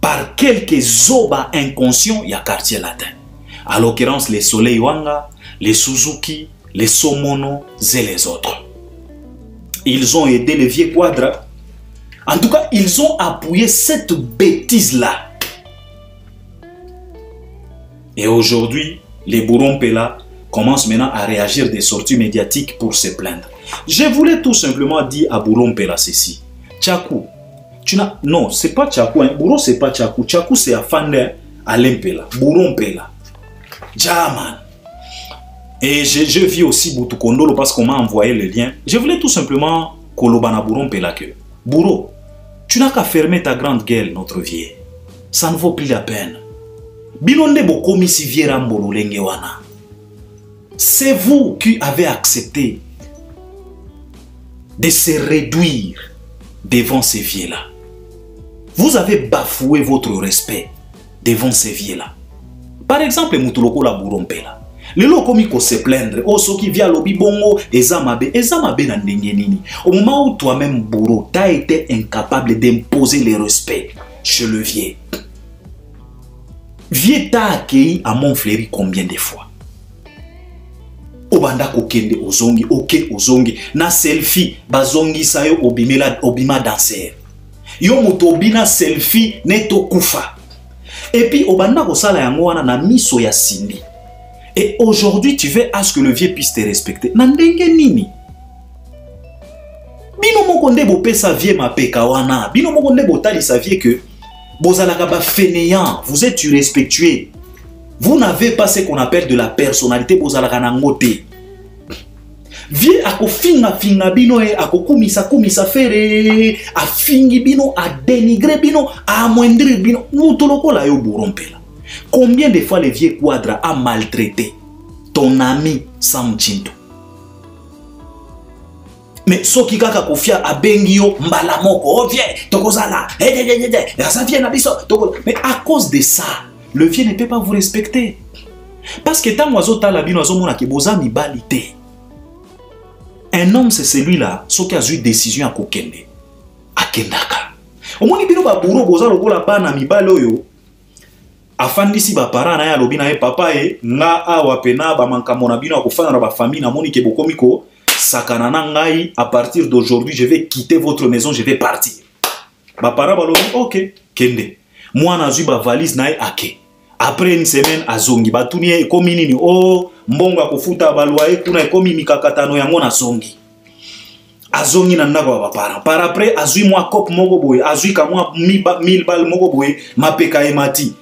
Par quelques zobas inconscients, il y a quartier latin. À l'occurrence, les Soleil Wanga, les Suzuki, les Somono et les autres. Ils ont aidé le vieux Quadra. En tout cas, ils ont appuyé cette bêtise-là. Et aujourd'hui, les bourrons Pela commencent maintenant à réagir des sorties médiatiques pour se plaindre. Je voulais tout simplement dire à Bourron Pela ceci. Tchakou, tu n'as... Non, c'est pas Tchakou. Hein. Bourron, c'est pas Tchakou. Tchakou, c'est Afande Alain Pela. Bourron Pela. Jaman. Et je vis aussi Boutoukondolo parce qu'on m'a envoyé le lien. Je voulais tout simplement Kolobana Bourron Pela que. Bourreau, Tu n'as qu'à fermer ta grande gueule, notre vieil. Ça ne vaut plus la peine. Bilonde bokomi si viera mbolo lenge wana. C'est vous qui avez accepté de se réduire devant ces vieux-là. Vous avez bafoué votre respect devant ces vieux-là. Par exemple, Moutuloko la Bourrompela. Le lokomi ko se plaindre. Oh, ce qui vient lobi bongo, ezamabe na ndengenini. Au moment où toi-même, Bourreau, tu as été incapable d'imposer le respect chez le vieux. Vieux t'a accueilli à Montfleury combien de fois? Obanda kokende ozongi, oke ozongi, na selfie, bazongi sayo obima danser. Yo mutobina selfie neto kufa. Et puis obanda kosala yango wana na miso ya Cindy. Et aujourd'hui tu veux à ce que le vieux puisse te respecter. Nandenge nini? Bino mokonde bo pesa vieux mapeka wana. Bino mokonde bo tali sa vieux que bozalaka ba fainéant, vous êtes irrespectueux. Vous n'avez pas ce qu'on appelle de la personnalité, bozalaka nangote. Vieux ako finga bino e ako kumisa fere, a fingi bino, a dénigrer bino, a amoindrir bino. Moutoloko la yo Bourrompela. Combien de fois le vieux Quadra a maltraité ton ami Sam Chinto? Mais soki kaka kofia abengio mbala moko, oh vieux, tokozala, ça vient nabiso, mais à cause de ça, le vieux ne peut pas vous respecter. Parce que tant oiseau tala bino oiseau mona ke boza mibalite. Un homme c'est celui-là, ce qui a eu décision à kokende. Akendaka. Au moins bino ba bourreau boza lokola bana mibalo yo. Afandisi ba parents na ya lobina e papa e nga awa pena ba mankamona bino akofana na ba famille na moni ke bokomiko sakanana ngai à partir d'aujourd'hui je vais quitter votre maison, je vais partir. Ba parents ba lobi OK, kende. Moi na zui ba valise na e ake. Après une semaine azongi batuni e komi nini oh mbongo akofuta balwa e kuna e komi mikakatano yango na zongi. Azongi na ndako ba parents. Par après azui moi cop moko boye, azui ka moi 1000 balles moko boye, mapeka e mati.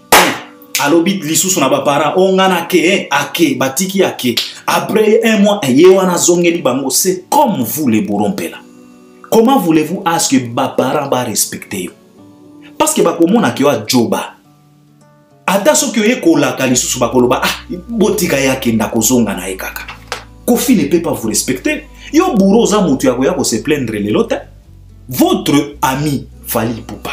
Alobit lisusu na ba parents ongana ke ake batiki ake. Après un mois yewana zongeli bango. C'est comme vous les Bourrompela. Comment voulez-vous à ce que ba parents ba respecter? Parce que ba komona ke wa joba. Ata soki oye kolaka lisusu bakoloba botika yake ndakozonga na ekaka. Kofi ne peut pas vous respecter. Yo bourreau za mutu ya koya ko se plaindre les lote. Votre ami Fally Ipupa,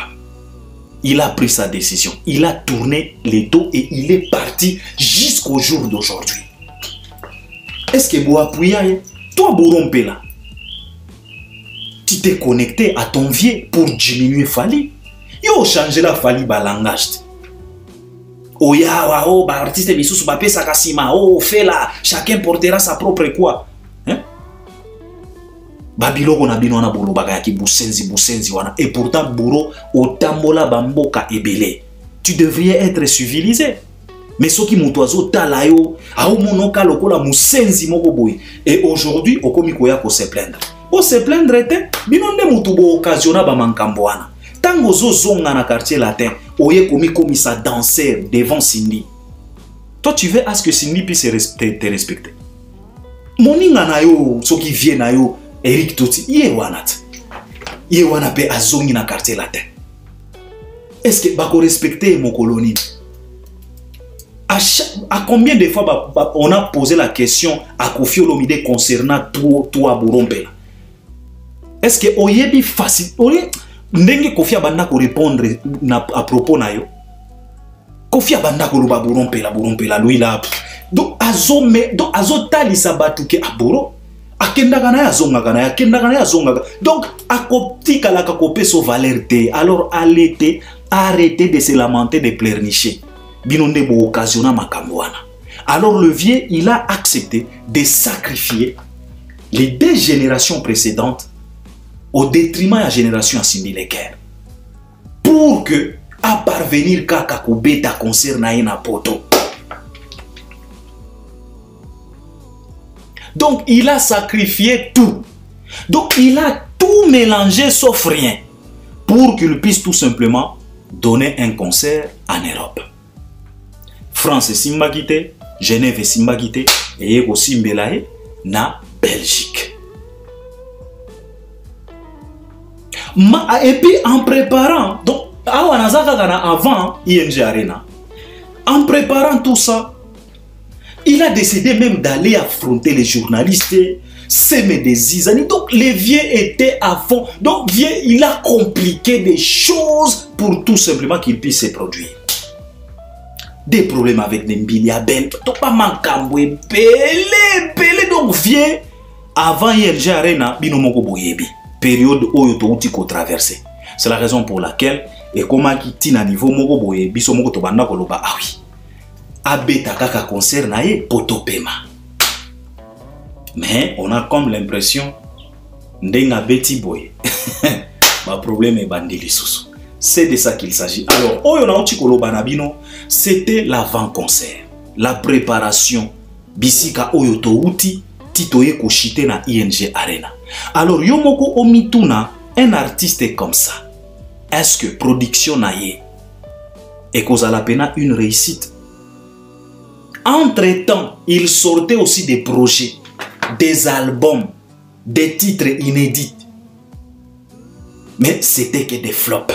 il a pris sa décision. Il a tourné les dos et il est parti jusqu'au jour d'aujourd'hui. Est-ce que vous appuyez? Toi Bourrompela, tu t'es connecté à ton vieux pour diminuer Fally. Yo changé la Fally balangage. Oh ya wa oh ba artiste bisusu ba pesa kasima oh fait là chacun portera sa propre quoi hein babiloko na bino na bolo bakaki busenzi wana et pourtant bourreau otambola bamboka ebele. Tu devrais être civilisé, mais soki mutoazo talayo au monoka lokola musenzi moko boy et aujourd'hui okomiko ya ko se plaindre. O se plaindre te bino nde mutu bo occasiona ba mankambo wana. Tango zo zonga na quartier latin, oye komi sa danser devant Cindy. Toi tu veux à ce que Cindy puisse te respecter. Moninga na yo, so qui vient na yo, Eric Toti, ye wana pe azongi na quartier latin. Est-ce que bako respecter mon colonie? À combien de fois on a posé la question à Koffi Olomide concernant toi Bourrompela? Est-ce que oyebi facile ndenge Koffi abanda ko répondre à propos na yo? Koffi abanda ko loba Bourrompela lui là. Donc azo talisa batuke aboro akendaka na yazonga na akendaka na yazonga. Donc akotika la kakope so valerte. Alors arrêtez de se lamenter, de pleurnicher. Binonde bo occasiona makambo wana. Alors le vieux il a accepté de sacrifier les 2 générations précédentes au détriment de la génération Cindy Leker. Pour que, à parvenir kaka kubeta concert na ina poto. Donc, il a sacrifié tout. Donc, il a tout mélangé sauf rien. Pour qu'il puisse tout simplement donner un concert en Europe. France et Simbagite, Genève et Simbagite, et aussi Mbelaye, na Belgique. Et puis en préparant, donc avant ING Arena, en préparant tout ça, il a décidé même d'aller affronter les journalistes, s'aimer des zizanies. Donc les vieux étaient à fond. Donc vieux, il a compliqué des choses pour tout simplement qu'il puisse se produire. Des problèmes avec des Mbiliabel, pas mankambwe, belé. Donc vieux, avant ING Arena, binomoko boyebi. Période où il faut traverser. C'est la raison pour laquelle, et comment qui tient à niveau moko boyebi, so moko tobanda koloba, ah oui. Abeta kaka concert na ye potopema. Mais on a comme l'impression ndenga beti boy. Ma problème est bandili susu. C'est de ça qu'il s'agit. Alors, oyona uchikolo banabino, c'était l'avant-concert, la préparation. Bisika oyoto uti titoye koshite na ING Arena. Alors, yomoko omituna, un artiste comme ça. Est-ce que production na ye et kozala pena une réussite? Entre-temps, il sortait aussi des projets, des albums, des titres inédits. Mais c'était que des flops.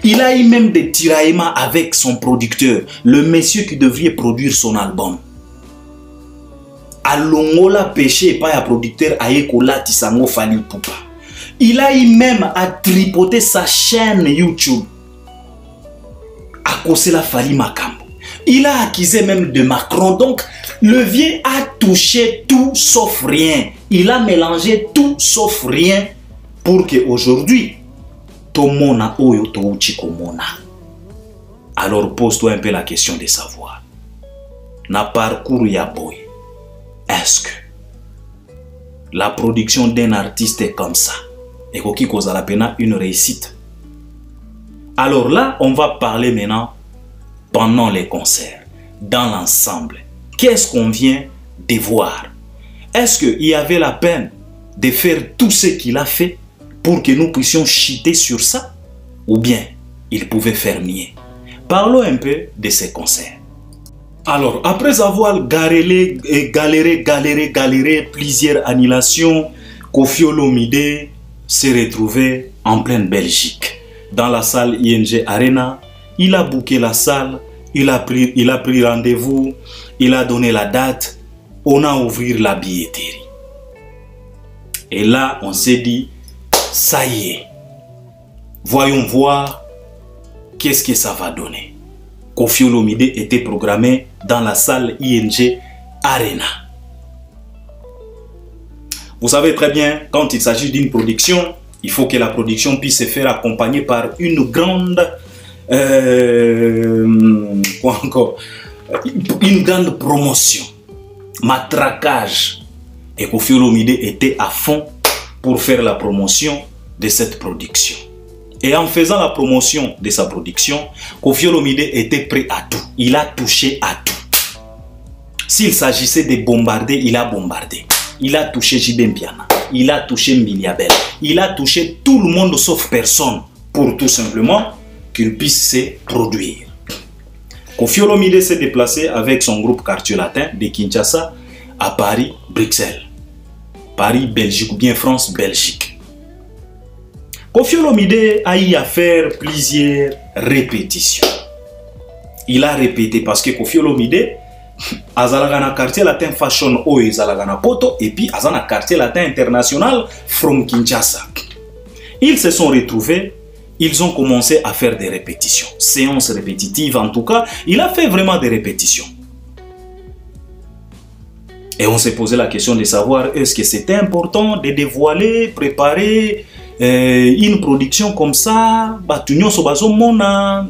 Il a eu même des tiraillements avec son producteur, le monsieur qui devait produire son album. Alongola péché pas un producteur Ayekola Tisango Fali Poupa. Il a eu même à tripoter sa chaîne YouTube. À cause la Fali Makambo. Il a accusé même de Macron. Donc, le vieux a touché tout sauf rien. Il a mélangé tout sauf rien pour qu'aujourd'hui, Tomona Oyo Touchiko Mona. Alors, pose-toi un peu la question de savoir. Na parcours Yaboy, est-ce que la production d'un artiste est comme ça et qui cause la peine une réussite? Alors là, on va parler maintenant pendant les concerts, dans l'ensemble. Qu'est-ce qu'on vient de voir? Est-ce qu'il y avait la peine de faire tout ce qu'il a fait pour que nous puissions chiter sur ça? Ou bien, il pouvait faire mieux? Parlons un peu de ces concerts. Alors, après avoir galéré, plusieurs annulations, Koffi Olomide s'est retrouvé en pleine Belgique. Dans la salle ING Arena, il a booké la salle, il a pris rendez-vous, il a donné la date, on a ouvert la billetterie. Et là, on s'est dit, ça y est, voyons voir qu'est-ce que ça va donner. Koffi Olomide était programmé dans la salle ING Arena. Vous savez très bien, quand il s'agit d'une production, il faut que la production puisse se faire accompagner par une grande une grande promotion, matraquage. Et Koffi Olomide était à fond pour faire la promotion de cette production. Et en faisant la promotion de sa production, Koffi Olomide était prêt à tout. Il a touché à tout. S'il s'agissait de bombarder, il a bombardé. Il a touché J.B. Mpiana. Il a touché Mbiliabel. Il a touché tout le monde sauf personne pour tout simplement qu'il puisse se produire. Koffi Olomide s'est déplacé avec son groupe Quartier Latin de Kinshasa à Paris, Bruxelles. Paris, Belgique ou bien France, Belgique. Koffi Olomide a eu à faire plusieurs répétitions. Il a répété parce que Koffi Olomide azalagana quartier latin fashion o ezalagana poto et puis azana quartier latin international from Kinshasa. Ils se sont retrouvés, ils ont commencé à faire des répétitions, séances répétitives en tout cas. Il a fait vraiment des répétitions. Et on s'est posé la question de savoir est-ce que c'était important de dévoiler, préparer une production comme ça,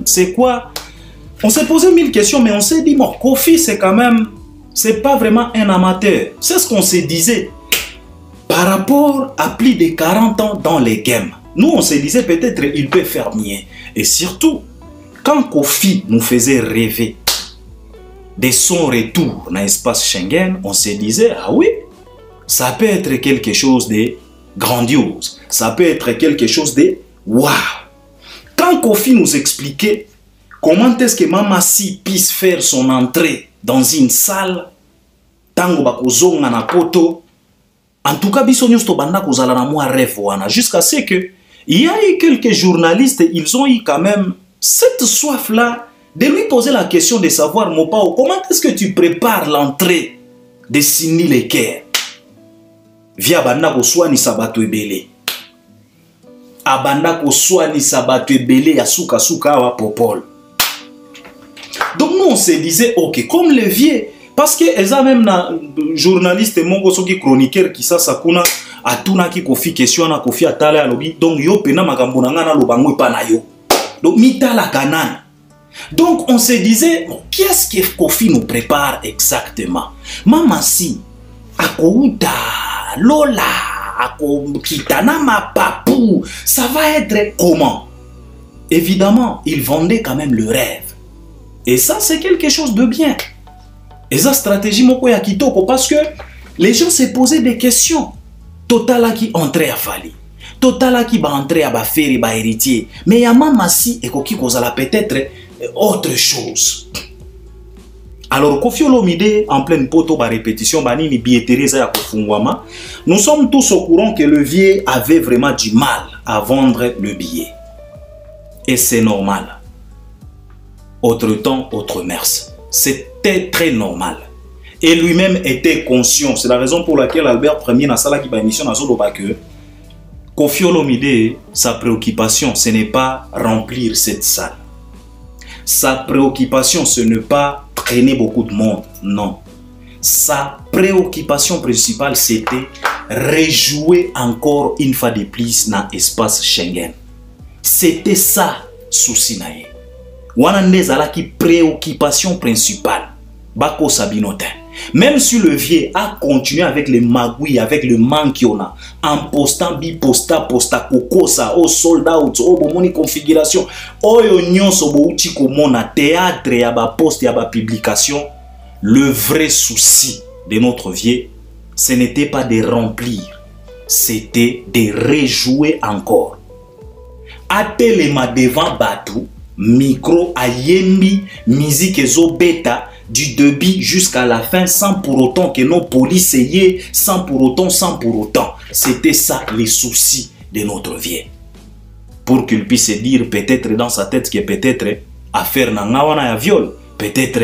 c'est quoi? On s'est posé 1000 questions, mais on s'est dit, bon, Koffi, c'est quand même, c'est pas vraiment un amateur. C'est ce qu'on se disait. Par rapport à plus de 40 ans dans les games, nous, on se disait peut-être il peut faire mieux. Et surtout, quand Koffi nous faisait rêver de son retour dans l'espace Schengen, on se disait, ah oui, ça peut être quelque chose de grandiose. Ça peut être quelque chose de waouh. Quand Koffi nous expliquait comment est-ce que Mamassi puisse faire son entrée dans une salle, tango bakozonga na poto, En tout cas, jusqu'à ce que il y a eu quelques journalistes, ils ont eu quand même cette soif-là de lui poser la question de savoir, Mopao, comment est-ce que tu prépares l'entrée de Sini Leker via Bandako Swani Sabato Ebele. Abandako Swani Sabato Ebele Yasuka Suka wa Popol. Donc nous on se disait, ok, comme le vieux, parce que ils ont même na journaliste mongo soki chroniqueur qui ça sakuna atuna ki kofi question na kofi atala alobi donc yo pena makambo na ngana lobango pa na yo. Donc mitala kanana. Donc on se disait, qu'est-ce que Kofi nous prépare exactement? Mama si akouta lola akokitana ma papou, ça va être comment? Évidemment, ils vendaient quand même le rêve. Et ça c'est quelque chose de bien. Et ça stratégie moko ya kitoko parce que les gens se posaient des questions. Totala qui entrait à Fali. Totala qui va entrer à Baferi, ba héritier. Mais ya mama si et koki kozala peut-être autre chose. Alors Koffi Olomide en pleine poto ba répétition banini billetterie ya kofungwama. Nous sommes tous au courant que le vieux avait vraiment du mal à vendre le billet. Et c'est normal. Autre temps, autre mœurs. C'était très normal. Et lui-même était conscient. C'est la raison pour laquelle Albert Premier na sala qui ba émission na zoloba que Koffi Olomide, sa préoccupation, ce n'est pas remplir cette salle. Sa préoccupation, ce n'est pas traîner beaucoup de monde. Non. Sa préoccupation principale, c'était rejouer encore une fois de plus dans l'espace Schengen. C'était ça, souci nae. Wanande zalaki préoccupation principale. Bako Sabinotin. Même si le vieux a continué avec les magouilles, avec le manque qu'on a, en postant biposta, posta kokosa, au soldat, au bomoni configuration, au yon sobo uti komona théâtre, yaba poste, yaba publication, le vrai souci de notre vieux, ce n'était pas de remplir, c'était de rejouer encore. Atelema devant Batou, micro, ayembi, musique ezo beta, du début jusqu'à la fin, sans pour autant que nos policiers, sans pour autant. C'était ça les soucis de notre vieux. Pour qu'il puisse dire peut-être dans sa tête que peut-être affaire n'angawana ya viol, peut-être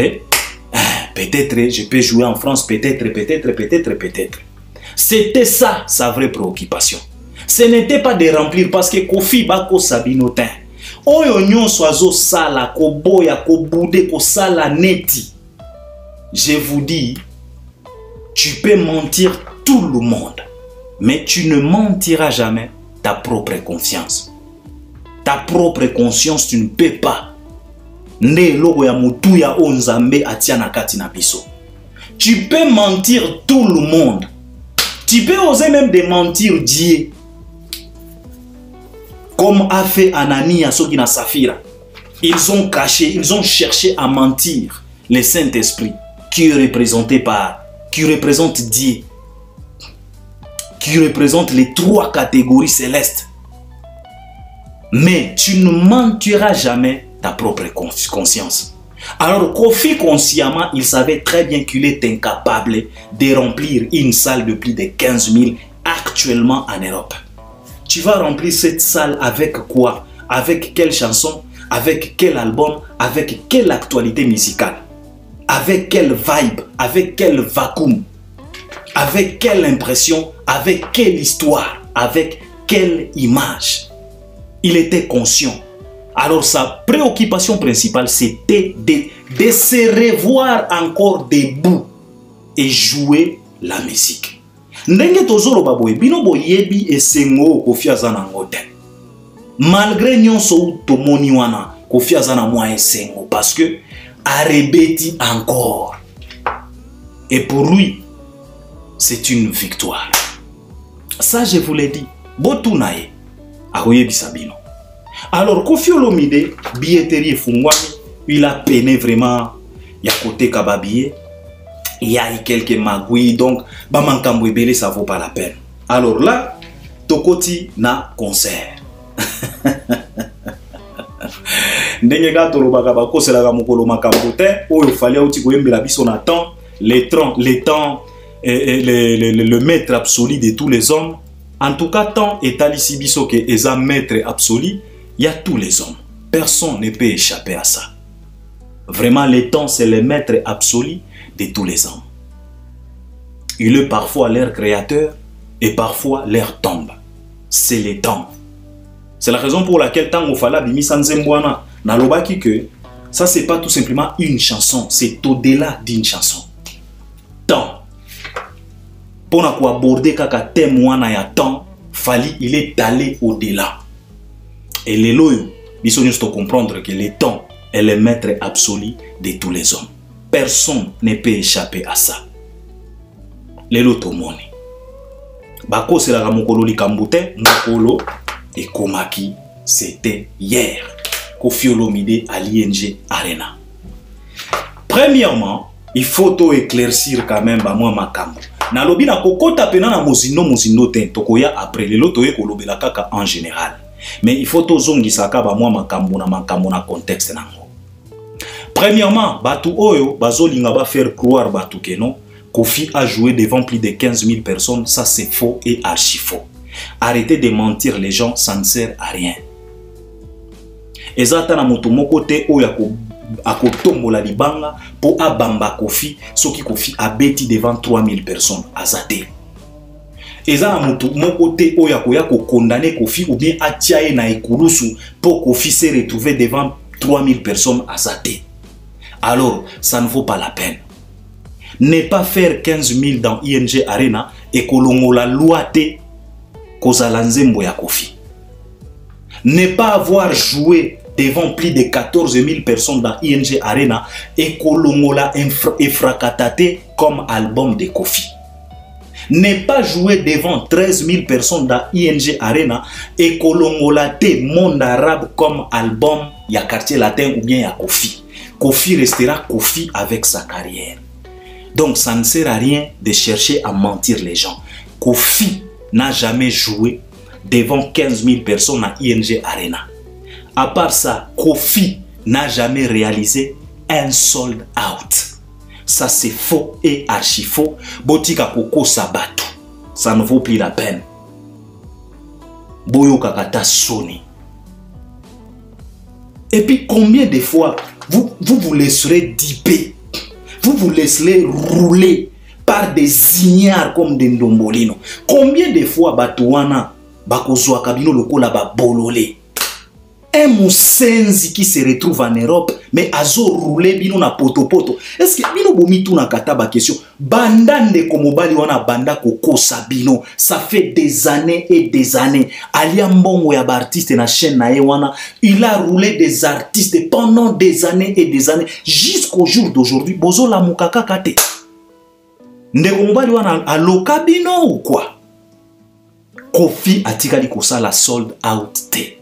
je peux jouer en France, peut-être. C'était ça sa vraie préoccupation. Ce n'était pas de remplir parce que Kofi Bako Sabinotin, oyo nyonso azo sala ko boya ko boude ko sala neti. Je vous dis, tu peux mentir tout le monde, mais tu ne mentiras jamais ta propre confiance. Ta propre conscience, tu ne peux pas. Ne logo ya mutu ya onzambe atiana kati na biso. Tu peux mentir tout le monde. Tu peux oser même de mentir Dieu. Comme a fait Anania Soki na Safira. Ils ont caché, ils ont cherché à mentir le Saint-Esprit. Qui est représenté par, qui représente Dieu, qui représente les trois catégories célestes. Mais tu ne mentiras jamais ta propre conscience. Alors Kofi consciemment, il savait très bien qu'il est incapable de remplir une salle de plus de 15 000 actuellement en Europe. Tu vas remplir cette salle avec quoi? Avec quelle chanson? Avec quel album? Avec quelle actualité musicale? Avec quelle vibe, avec quel vacuum, avec quelle impression, avec quelle histoire, avec quelle image. Il était conscient. Alors sa préoccupation principale, c'était de se revoir encore debout et jouer la musique. Ndenge tozolo baboye, bino boyebi esengo Kofi azana ngote. Malgré nyonso tomoni wana, Kofi azana mwa esengo parce que a rebêti encore. Et pour lui, c'est une victoire. Ça, je vous l'ai dit. Botunaye, Aroye Bisabino. Alors, Kofi Olomide, billetterie Fungwami, il a peiné vraiment. Il y a côté Kababié, il y a quelques magouilles, donc, Bamankambouébélé, ça vaut pas la peine. Alors là, Tokoti na concert. Ndenge ga tolobaka bakoselaka mokolo makambo te oyo fallait uti koyembela biso na temps les temps le maître absolu de tous les hommes. En tout cas, tant Etali Sibiso que est un maître absolu, il y a tous les hommes. Personne ne peut échapper à ça. Vraiment, le temps, c'est le maître absolu de tous les hommes. Il est parfois leur créateur et parfois leur tombe. C'est le temps. C'est la raison pour laquelle Tango Fala Bimi Sanzembwana n'a l'obaki que ça, c'est pas tout simplement une chanson, c'est au-delà d'une chanson. Temps. Pour aborder kaka témoin ya temps, Fali il est allé au-delà. Et les loyaux, ils sont juste comprendre que le temps est le maître absolu de tous les hommes. Personne ne peut échapper à ça. Les lotomoni. Bako c'est la mokolo likambute, mokolo et komaki, c'était hier. Koffi Olomide à l'ING Arena. Premièrement, il faut éclaircir quand même moi makambo. Na lobi na kokota pena na mozino ten tokoya après le loto e kolobela kaka en général. Mais il faut zongisa ka moi makambo na contexte nango. Premièrement, batu oyo bazolinga ba faire croire batu que non, Koffi a joué devant plus de 15 000 personnes, ça c'est faux et archi faux. Arrêtez de mentir les gens, ça ne sert à rien. Ezata na moto moko te oyo akotombola libanga po abamba Koffi soki Koffi abeti devant 3000 personnes azate. Eza na moto moko te oyo akoya ko condamner Koffi ou bien atiaye na ekulusu po Koffi se retrouver devant 3000 personnes azate. Alors, ça ne vaut pas la peine. Ne pas faire 15 000 dans ING Arena et kolongola loi te kozala nzembo ya Koffi. Ne pas avoir joué devant plus de 14 000 personnes dans ING Arena et kolongola efrakatate comme album de Koffi. Ne pas jouer devant 13 000 personnes dans ING Arena et kolongola te monde arabe comme album ya quartier latin ou bien ya Koffi. Koffi restera Koffi avec sa carrière. Donc ça ne sert à rien de chercher à mentir les gens. Koffi n'a jamais joué devant 15 000 personnes à ING Arena. À part ça, Koffi n'a jamais réalisé un sold out. Ça c'est faux et archi faux. Botika Koko Sabato. Ça ne vaut plus la peine. Boyo Kakata Sony. Et puis combien de fois vous laisserez diper, vous laisserez rouler par des ignares comme des ndombolino. Combien de fois Batouana bakozwa kabino lokola ba bololé. Un moussenzi qui se retrouve en Europe, mais azo roulé bino na poto. Est-ce que bino bomi tout na kataba question? Bandande komobali wana banda koko sabino. Ça fait des années et des années. Alia mbongo ya ba artiste na chaîne na wana. Il a roulé des artistes pendant des années et des années. Jusqu'au jour d'aujourd'hui, bozo la mukaka kate. Ndeko mobali wana aloka bino ou quoi? Koffi atikali kosa la sold out te.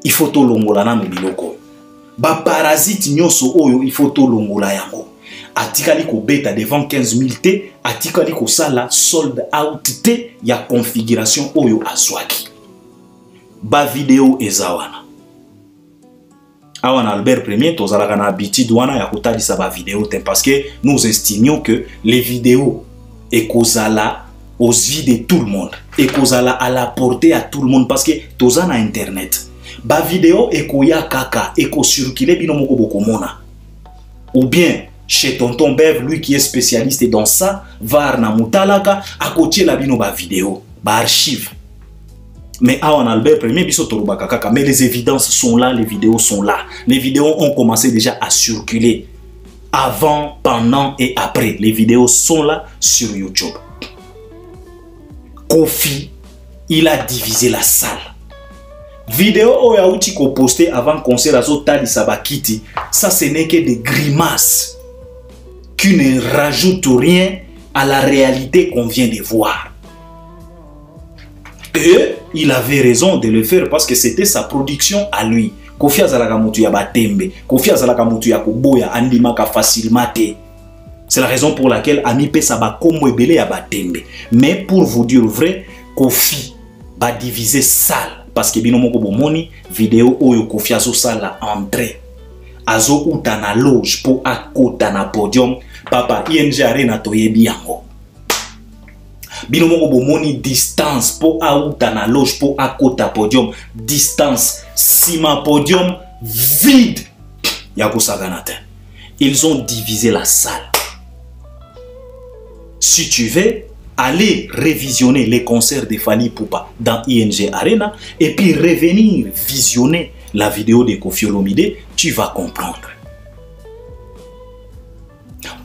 Il faut to longola na biloko. Ba parasite nyoso oyo il faut to longola yango. Atikali ko beta devant 15 000 te, atikali ko sala sold out te ya configuration oyo azwaki. Ba vidéo ezawana. Awana Albert Premier tozalaka na habitude wana ya kotalisa ba vidéo te parce que nous estimions que les vidéos ekozala aux yeux de tout le monde, ekozala à la portée à tout le monde parce que tozana internet. Ba vidéo ekoya kaka eko circuler bino moko bokomona. Ou bien chez tonton Bev, lui qui est spécialiste dans ça, var na mutalaka akotie la bino ba vidéo, ba archive. Mais awan Albert Premier biso toluba kaka, mais les évidences sont là, les vidéos sont là. Les vidéos ont commencé déjà à circuler avant, pendant et après. Les vidéos sont là sur YouTube. Koffi, il a divisé la salle. Vidéo oyauti ko posté avant concert azo tali sabakiti, ça ce n'est que des grimaces qui ne rajoutent rien à la réalité qu'on vient de voir. Et il avait raison de le faire parce que c'était sa production à lui. Koffi azalaka mutu ya batembe, Koffi azalaka mutu ya koboya andimaka facilement te. C'est la raison pour laquelle Ami pesa ba komo ebele ya batembe. Mais pour vous dire vrai, Koffi ba diviser salle. Parce que bino moko bomoni vidéo oyo Koffi azo sala entrée azo uta na loge po akota na podium papa ING Arena toyebi yango bino moko bomoni distance po auta na loge po akota podium distance sima podium vide ya kosagana te. Ils ont divisé la salle. Si tu veux aller révisionner les concerts de Fally Ipupa dans ING Arena et puis revenir visionner la vidéo de Koffi Olomide, tu vas comprendre.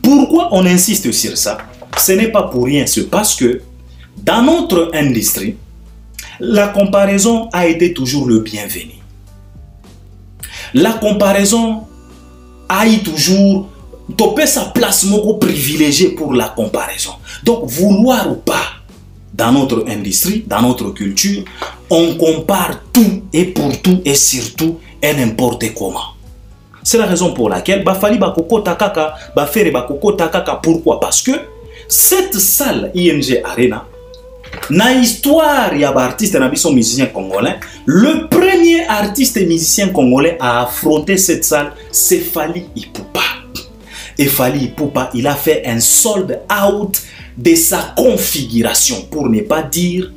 Pourquoi on insiste sur ça? Ce n'est pas pour rien, c'est parce que dans notre industrie, la comparaison a été toujours le bienvenu. La comparaison a eu toujours topé sa place moko privilégiée pour la comparaison. Donc, vouloir ou pas, dans notre industrie, dans notre culture, on compare tout et pour tout et surtout et n'importe comment. C'est la raison pour laquelle Fally bakoko takaka, Fere bakoko takaka. Pourquoi? Parce que cette salle ING Arena, na histoire ya artiste na biso musicien congolais, le premier artiste et musicien congolais à affronter cette salle, c'est Fally Ipupa. Et Fally Ipupa, il a fait un sold out de sa configuration, pour ne pas dire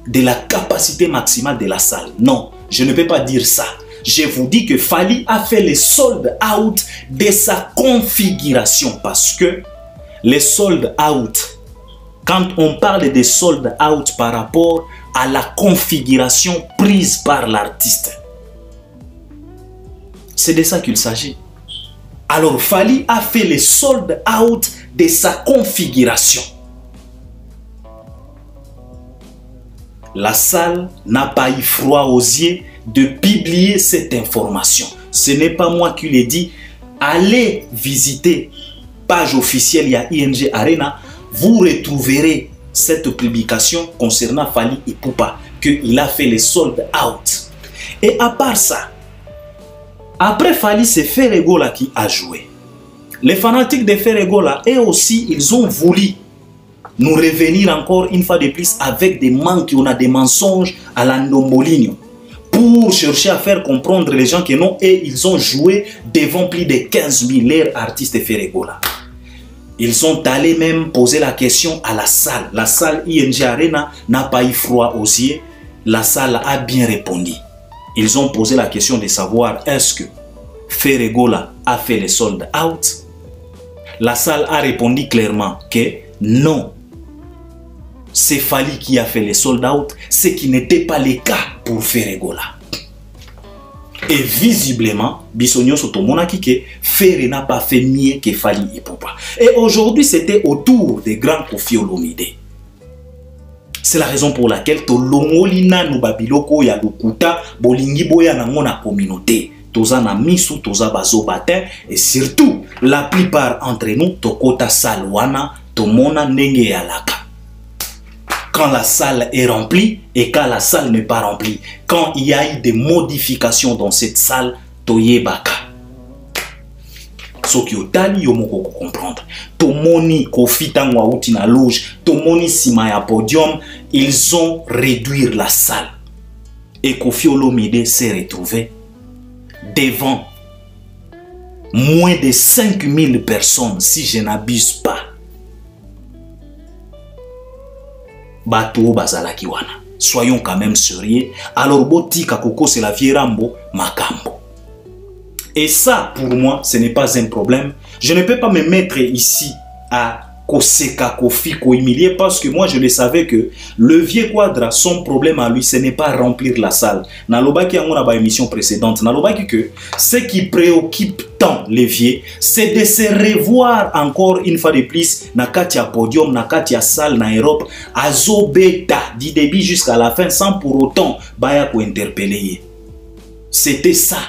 de la capacité maximale de la salle. Non, je ne peux pas dire ça. Je vous dis que Fally a fait le sold out de sa configuration, parce que les sold out, quand on parle de sold out par rapport à la configuration prise par l'artiste, c'est de ça qu'il s'agit. Alors Fally a fait le sold out de sa configuration. La salle n'a pas eu froid aux yeux de publier cette information. Ce n'est pas moi qui l'ai dit. Allez visiter page officielle ya ING Arena. Vous retrouverez cette publication concernant Fally Ipupa, qu'il a fait les sold out. Et à part ça, après Fally, c'est Ferregola qui a joué. Les fanatiques de Ferregola, eux aussi, ils ont voulu nous revenir encore une fois de plus avec des manques, on a des mensonges à la Ndombolinho, pour chercher à faire comprendre les gens que non, et ils ont joué devant plus de 15 000 artistes Ferregola. Ils sont allés même poser la question à la salle. La salle ING Arena n'a pas eu froid aux yeux. La salle a bien répondu. Ils ont posé la question de savoir est-ce que Ferregola a fait les sold out. La salle a répondu clairement que non. C'est Fally qui a fait les sold out, ce qui n'était pas le cas pour Ferregola. Et visiblement, Bissonio Sotomonaki que Ferre n'a pas fait mieux que Fally Ipupa. Et aujourd'hui, c'était au tour des grands Koffi Olomide. C'est la raison pour laquelle Tolongolina Nubabiloko ya Lukuta Bolingi Boya nango na communauté. Toza na misu, toza bazo batin. Et surtout, la plupart entre nous, Tokota Salwana, Tomona Nenge Yalaka. Quand la salle est remplie et quand la salle n'est pas remplie. Quand il y a eu des modifications dans cette salle, Toye Baka. Ce qui otali yo moko comprendre. Tomoni Koffi tangwa uti na loge, Tomoni sima ya podium, ils ont réduit la salle. Et Koffi Olomide s'est retrouvé devant moins de 5000 personnes, si je n'abuse pas. Bato bazalaki wana. Soyons quand même sérieux. Alors botika koko c'est la vieille Rambo makambo. Et ça pour moi ce n'est pas un problème. Je ne peux pas me mettre ici à Koseka Koffi ko humilier parce que moi je le savais que le vieux Quadra, son problème à lui ce n'est pas remplir la salle. Nalobaki en ba émission précédente, nalobaki que ce qui préoccupe tant les vieux, c'est de se revoir encore une fois de plus na katia podium, na katia salle na Europe, azo beta du début jusqu'à la fin sans pour autant baya ko interpeller. C'était ça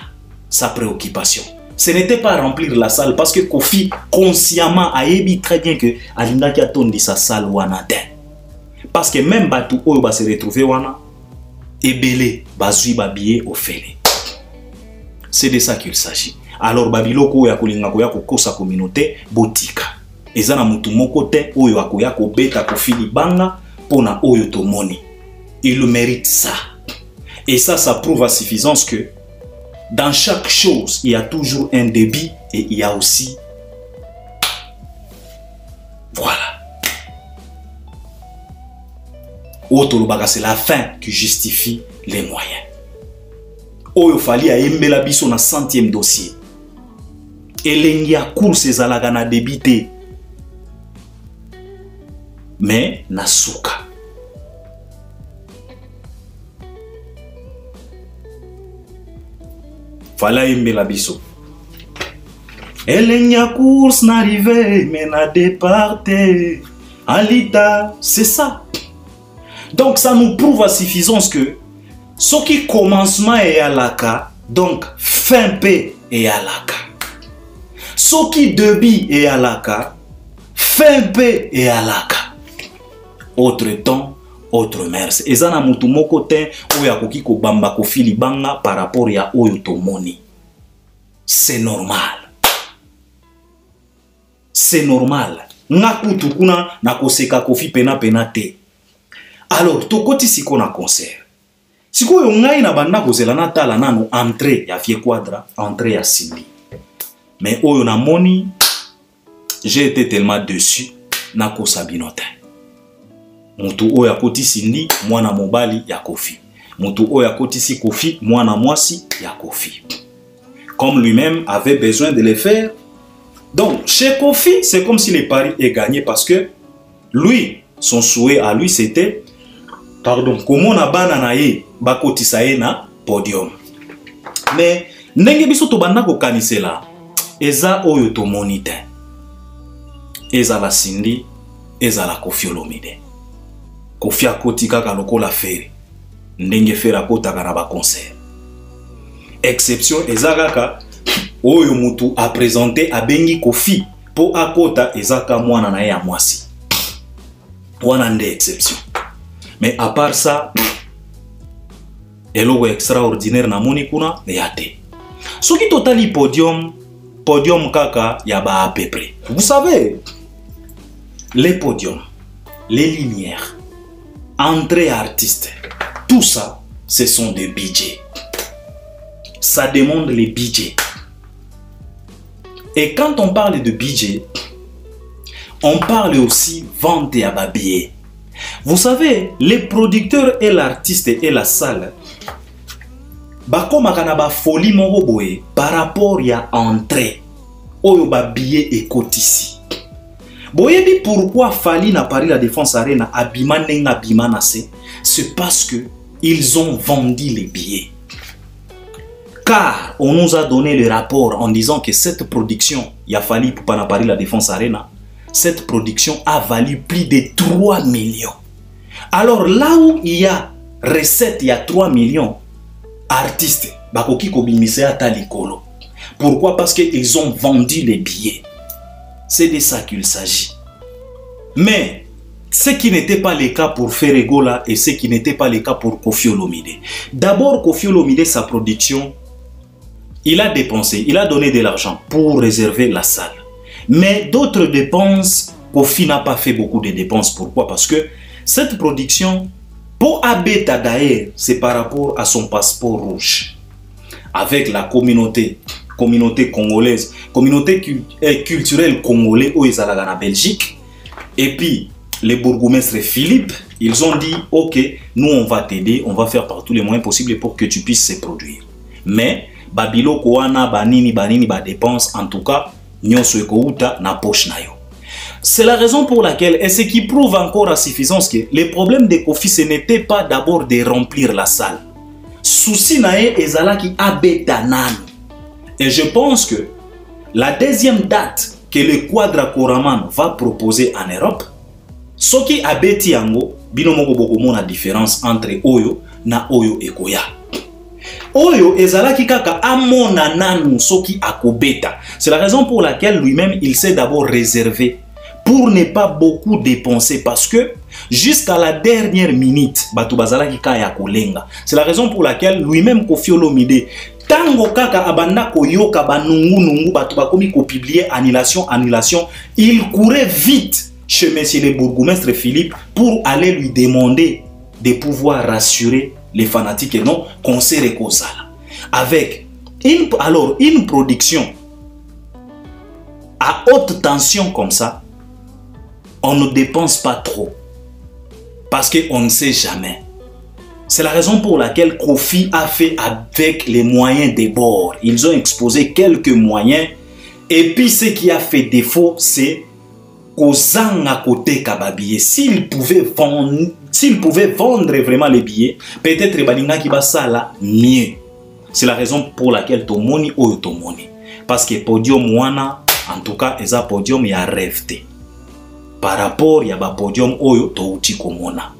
sa préoccupation. Ce n'était pas remplir la salle parce que Koffi consciemment a dit très bien que Alinda qui a tourné sa salle wana ten. Parce que même Batou Oyo va se retrouver wana et belé bazui babié au félé. C'est de ça qu'il s'agit. Alors Babiloko ya kolinga ko ya ko sa communauté botika. Ezana mutu moko te oyo akoya ko beta Koffi libanga pona oyo tomoni. Il mérite ça. Et ça prouve à suffisance que dans chaque chose, il y a toujours un débit et il y a aussi... Voilà. Otolobaga, c'est la fin qui justifie les moyens. Oyo fali a yembela biso na 100e dossier. Elengi ya course ezalaga na débité. Mais nasuka. Fala yembela biso. Elengi ya course n'arrivait mais na départé. Alita, c'est ça. Donc ça nous prouve à suffisance que ce qui commencement est à l'aka, donc fin P est à l'aka. Ce qui débit est à l'aka, fin P est à l'aka. Autre temps, autre mers. Et ça na mutu moko te oya koki ko bamba ko fili banga par rapport ya oyo tomoni. C'est normal. C'est normal. Ngakutu kuna na koseka kofi pena pena te. Alors, tokoti siko na concert. Siko yo ngai na banda kozela na tala nano entrée ya Vieux Quadra, entrée ya Cindy. Mais oyo na moni, j'ai été tellement déçu na kosabinote. Mutu oyo akoti Cindy, mwana mobali ya Kofi. Mutu oyo akoti si Kofi, mwana mwasi ya Kofi. Comme lui-même avait besoin de le faire. Donc, chez Kofi, c'est comme si le pari est gagné parce que lui, son souhait à lui, c'était pardon, comment na bana na ye bakotisa ye na podium. Mais ndenge biso to banda ko kanisela eza oyo to monite. Eza la Cindy, eza la Koffi Olomide. Koffi akoti kaka lokola fere. Ndenge fere akota kana ba concert. Exception eza kaka oyo mutu a présenté a bengi Koffi po akota eza ka mwana na ye ya mwasi. Wana nde exception. Mais à part ça, eloko extraordinaire na moni kuna yate. Soki totali podium kaka ya ba à peu près. Vous savez, les podiums, les lumières, entrée artiste, tout ça, ce sont des budgets. Ça demande les budgets. Et quand on parle de budget, on parle aussi vente à babillé. Vous savez, les producteurs et l'artiste et la salle, bakoma kana ba folie moko boye par rapport ya entrée oyo ba billet et kotisi. Boyebi pourquoi Fally na Paris la Défense Arena abima nenga abima nase, c'est parce que ils ont vendu les billets. Car on nous a donné le rapport en disant que cette production ya Fally pour na Paris la Défense Arena, cette production a valu plus de 3 millions. Alors là où il y a recette, il y a 3 millions, artistes, bakoki kobimise ata likolo. Pourquoi? Parce qu'ils ont vendu les billets. C'est de ça qu'il s'agit. Mais ce qui n'était pas le cas pour Ferregola et ce qui n'était pas le cas pour Koffi Olomide. D'abord, Koffi Olomide, sa production, il a dépensé, il a donné de l'argent pour réserver la salle. Mais d'autres dépenses, Koffi n'a pas fait beaucoup de dépenses. Pourquoi? Parce que cette production, pour Abeta d'ailleurs, c'est par rapport à son passeport rouge. Avec la communauté congolaise, communauté culturelle congolaise au Ezalaga en Belgique. Et puis, les bourgmestres Philippe, ils ont dit, ok, nous on va t'aider, on va faire par tous les moyens possibles pour que tu puisses se produire. Mais, Babilo Koana, Banini, ba dépense, en tout cas, Nyonso Ekouta na poche na yo. C'est la raison pour laquelle, et ce qui prouve encore à suffisance que les problèmes de Koffi, ce n'était pas d'abord de remplir la salle. Souci nae ezala ki abeta nani. Et je pense que la deuxième date que le Quadra Koraman va proposer en Europe, ce qui abeti yango, binomoko bokomo na différence entre Oyo na Oyo Ekoya. Oyo ezala ki kaka amona nanu soki akobeta. C'est la raison pour laquelle lui-même il s'est d'abord réservé pour ne pas beaucoup dépenser parce que jusqu'à la dernière minute, batu bazala ki kaya kolenga. C'est la raison pour laquelle lui-même Koffi Olomide tango kaka abanda koyoka banungu nungu batu bakomi ko publier annulation, il courait vite chez monsieur le bourgmestre Philippe pour aller lui demander de pouvoir rassurer les fanatiques et non concert et Kozala. Avec Alors, une production à haute tension comme ça, on ne dépense pas trop. Parce qu'on ne sait jamais. C'est la raison pour laquelle Kofi a fait avec les moyens des bords. Ils ont exposé quelques moyens. Et puis ce qui a fait défaut, c'est qu'Ozang à côté Kababiye, s'ils pouvaient vendre vraiment les billets, peut-être Balinga qui va ça là mieux. C'est la raison pour laquelle Tomoni ou Tomoni. Parce que podium wana, en tout cas, eza podium ya rêveté. Par rapport ya ba podium oyo touti komona.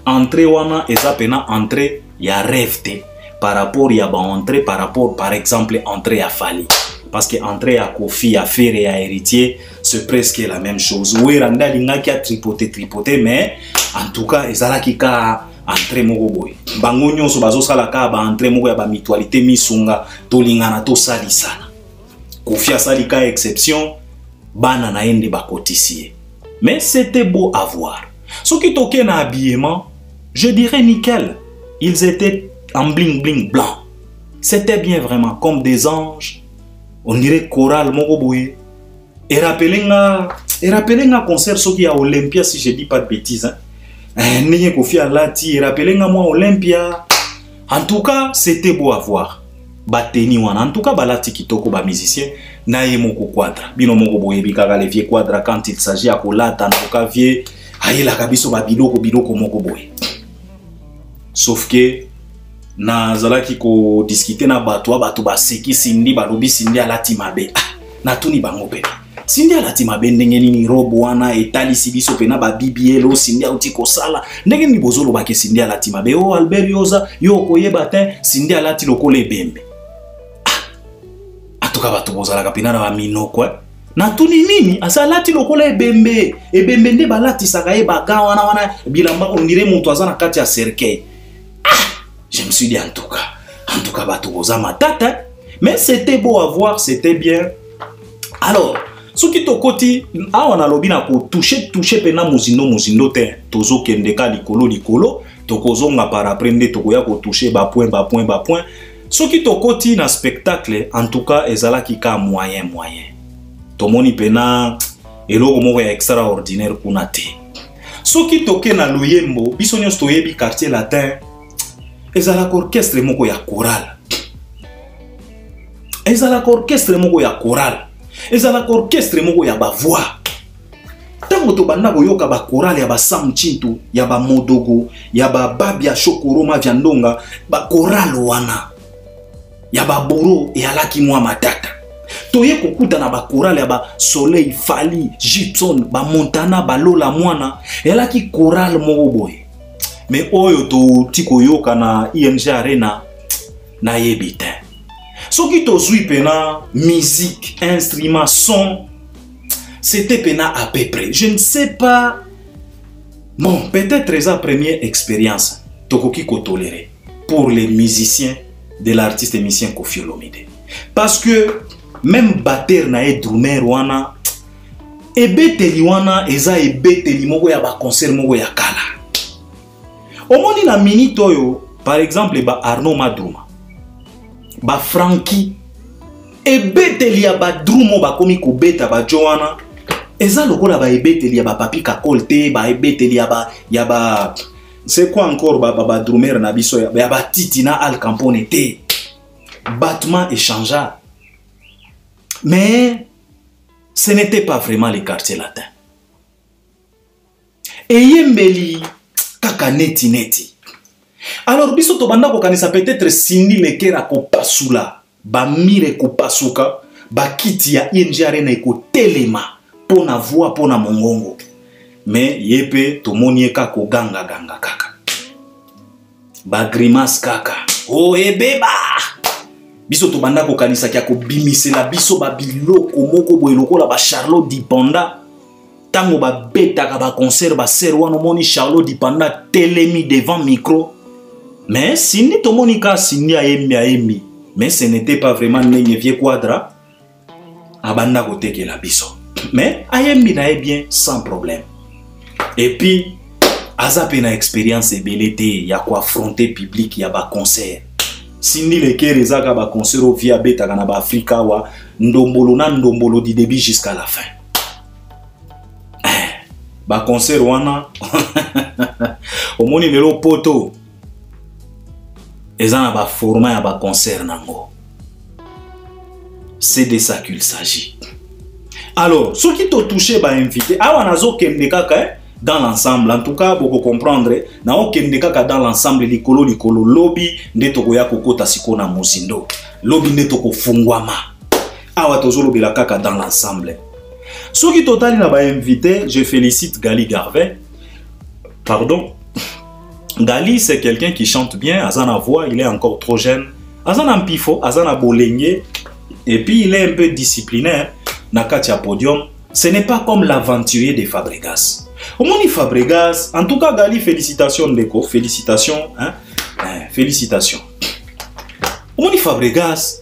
Entrée wana eza pena entrée ya rêveté. Par rapport ya ba entrée par rapport par exemple entrée ya Fali. Parce que entrée à Kofi, à Fer et à Héritier, c'est presque la même chose. Oui, Randa Linga qui a tripoté, mais en tout cas, ils ont qui a entré Mogoboy. Bangonyo so bazo sala ka ba entré mogo ya ba mutualité misunga to lingana to sali sana. Kofi a sali ka exception, bana na ende ba cotissier. Mais c'était beau à voir. Ceux qui toquaient na habillement, je dirais nickel. Ils étaient en bling bling blanc. C'était bien vraiment comme des anges. On dirait choral Mogoboy. Et rappelez-nga concert qui à Olympia, si je dis pas de bêtises. N'ayez Kofi à Lati, rappelez-nga moi Olympia. En tout cas, c'était beau à voir. Bateni wana. En tout cas, Balati Kitoko, ba musicien, n'ayez moko quadra. Bino Mogoboy, bikaga les vieux quadra quand il s'agit à Kolata, en tout cas, vieux, aïe la kabiso ba bidoko Mogoboy. Sauf que, na zalaki ko discuter na bato ba seki sindi balobi sindi alati mabe na tuni bango pena sindi alati mabe ndenge nini robo wana etali sibiso pena ba bibielo sindi auti ko sala ndenge ni bozolo ba ke sindi alati mabe o Albert Yoza yo koyeba te sindi alati lokole bembe atoka bato bozala kapena na ba minoko na tuni nini asalati lokole bembe nde balati sakaye baga wana bilamba on dirait moto azana kati ya cercueil. Je me suis dit en tout cas, Batogoza matata, mais c'était beau à voir, c'était bien. Alors, ce qui to koti, on a lobby na ko toucher pena muzindo te, tozo kendeka likolo, tokozo nga para prendre tokoya ko toucher ba point. Ce qui to koti na spectacle, en tout cas, ezala ki ka moyen. Tomoni pena eloko moko ya extraordinaire kuna te. Ce qui toke na Loyembo, biso nyos toyebi quartier latin. Ezala orchestre moko ya choral. Ezala orchestre moko ya choral. Ezala orchestre moko ya ba voix. Tango to banda boyoka ba choral ya ba Sam Chintu, ya ba Modogo, ya ba Babia Shokoroma Vyandonga, ba choral wana. Ya ba Boro e alaki mwa matata. Toye kokuta na ba choral ya ba Soleil Fali, Gibson, ba Montana, ba Lola Mwana, elaki choral moko boy. Mais oyo to tiko yoka na ING Arena na yebite. So qui to zui pena musique, instrument, son, c'était pena à peu près. Je ne sais pas. Bon, peut-être sa première expérience tokoki ko tolérer pour les musiciens de l'artiste et musicien Koffi Olomide. Parce que même batteur na e drummer wana ebeteli wana eza ebeteli moko ya ba concert moko ya kala. Omoni na minute oyo, par exemple, ba Arnaud Madrouma, ba Frankie, ebeteli ya ba drumo ba komi ko beta ba Joana, eza lokola ba ebeteli ya ba Papi Kakolte, ba ebeteli ya ba c'est quoi encore ba drummer na biso ya ba Titi na Al Campone te. Battement échangea. Mais ce n'était pas vraiment les quartiers latins. Et yembeli kaka neti. Alors biso to banda ko kanisa peut-être Cindy Lekera ko pasula, ba mire ko pasuka, ba kiti ya ING Arena ko telema pona voix pona mongongo. Mais yepe to moni ko ganga kaka. Ba grimace kaka. Oh ebeba. Biso to banda ko kanisa kia ko bimisela biso ba biloko moko boye lokola ba Charlotte Dipanda. Tango ba beta ka ba concert ba serwano moni Charlotte Dipanda telemi devant micro. Mais Cindy to moni ka Cindy aemi. Mais ce n'était pas vraiment nenye vieux quadra. Abanda ko teke la biso. Mais aemi na bien sans problème. Et puis aza pe na expérience ebelete ya ko affronter public ya ba concert. Sindi le Kerezaka ba concert au via beta kana ba Afrika wa ndombolo na ndombolo du début jusqu'à la fin. Ba concert wana omoni lelo poto ezana ba format ya ba concert nango. C'est de ça qu'il s'agit. Alors, ceux qui t'ont touché ba invité, awa nazo kende kaka dans l'ensemble, en tout cas, pour comprendre, na o kende kaka dans l'ensemble likolo lobby nde toko ya kokota sikona muzindo. Lobby nde toko fungwama. Awa tozo lobi la kaka dans l'ensemble. Ceux qui totali na ba invité, je félicite Gali Garvey. Pardon. Gali, c'est quelqu'un qui chante bien, azana voix, il est encore trop jeune. Azana mpifo, azana bolengé. Et puis il est un peu disciplinaire. Nakatia podium, ce n'est pas comme l'aventurier de Fabregas. Omoni Fabregas, en tout cas Gali, félicitations Ndeko, félicitations, hein? Félicitations. Omoni Fabregas,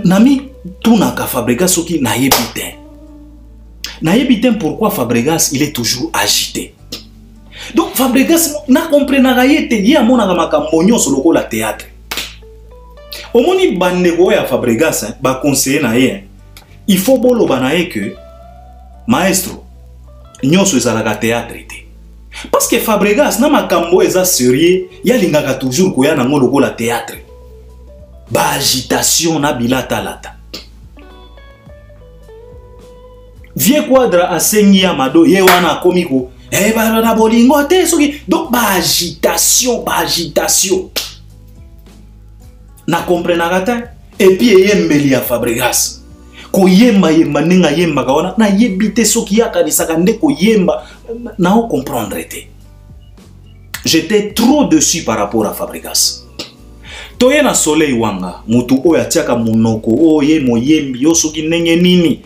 nami tunaka Fabregas soki na yebiten. Na yebiten pourquoi Fabregas il est toujours agité. Donc Fabregas na comprenaka yete ye amona makambo nyonso lokola théâtre. Omoni bandeko ya Fabregas ba conseiller na ye. Il faut bolo banaye que maestro nyonso ezalaka théâtre te. Parce que Fabregas na makambo eza sérieux ya lingaka toujours koya nango lokola théâtre. Ba agitation na bilata lata. Vie quadra asengi ya mado ye wana komiko ba na bolingo te soki donc ba agitation na comprenaka te et puis yembeli ya Fabregas ko yemba ninga yemba kaona na yebite soki yakanisaka nde ko yemba na o comprendre te. J'étais trop dessus par rapport à Fabregas. Toye na Soleil wanga mutu oyo atiaka munoko oye moyembi yo soki ndenge nini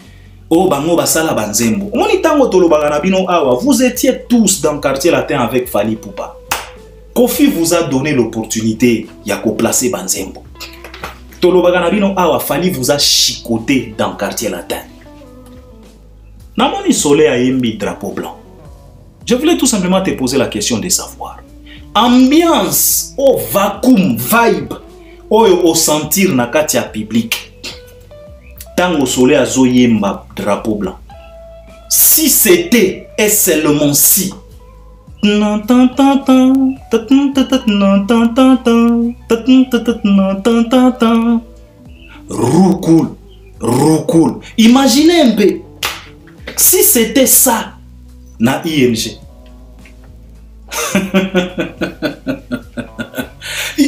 o bango basala banzembo. Omoni tango tolobaka na bino awa, vous étiez tous dans le quartier latin avec Fally Ipupa. Kofi vous a donné l'opportunité ya ko placer banzembo. Tolobaka na bino awa, Fally vous a chicoté dans le quartier latin. Namoni Soleil a yembi drapeau blanc. Je voulais tout simplement te poser la question de savoir. Ambiance au vacuum vibe au sentir na katia public. Tango Soleil a zoyemba drapeau blanc. Si c'était et seulement si. Roucoule. Imaginez un peu. Si c'était ça na IMG.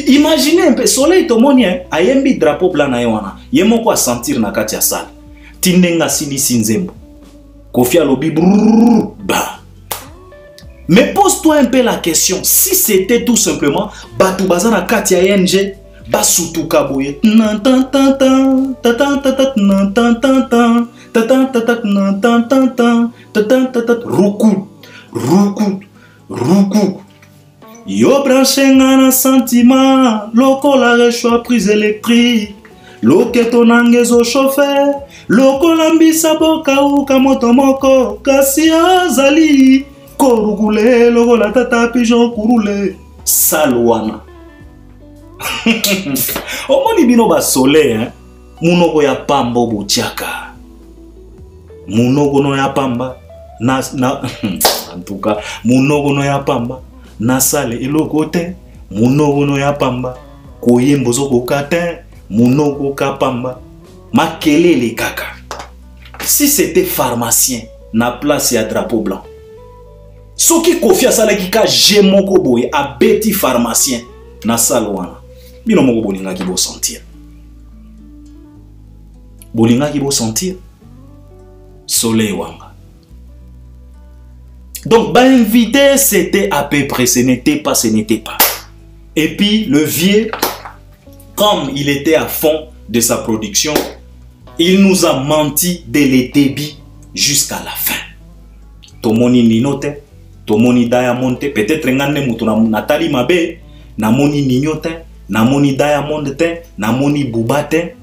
Imaginez un peu, Soleil tomonien ayembi drapeau blanc na yewana. Yemo kwa sentir na kati ya salle. Tindenga sili sinzembo. Kofi alobi ba. Mais pose-toi un peu la question, si c'était tout simplement batu bazana kati ya ING, basutu kaboye. Roukou. Yo branché na sentiment, loko la rechoua prise électrique. Loketo nangezo chauffeur, loko lambisa boka ou kamoto moko, kasi azali. Korugule, loko la tata pigeon kurule. Salwana. Omoni bino ba Soleil, hein? Munoko ya pamba butiaka. Munoko no ya pamba. En tout cas, munoko no ya pamba. Nasale eloko te, munoko no ya pamba. Koyembo zoko kate, munoko ka pamba. Makelele kaka. Si c'était pharmacien, na place ya drapeau blanc. Soki Kofi asalaki ka jemoko boye a beti pharmacien na salwana. Bino moko bolinga ki bo sentir. Bolinga ki bo sentir. Soleil wanga. Donc, bah, invité, c'était à peu près, ce n'était pas. Et puis, le vieux, comme il était à fond de sa production, il nous a menti dès le début jusqu'à la fin. Tomoni Ninote, Tomoni Diamond, peut-être ngane mutu na Nathalie Mabe, namoni Ninote, namoni Diamond te, namoni Bubate,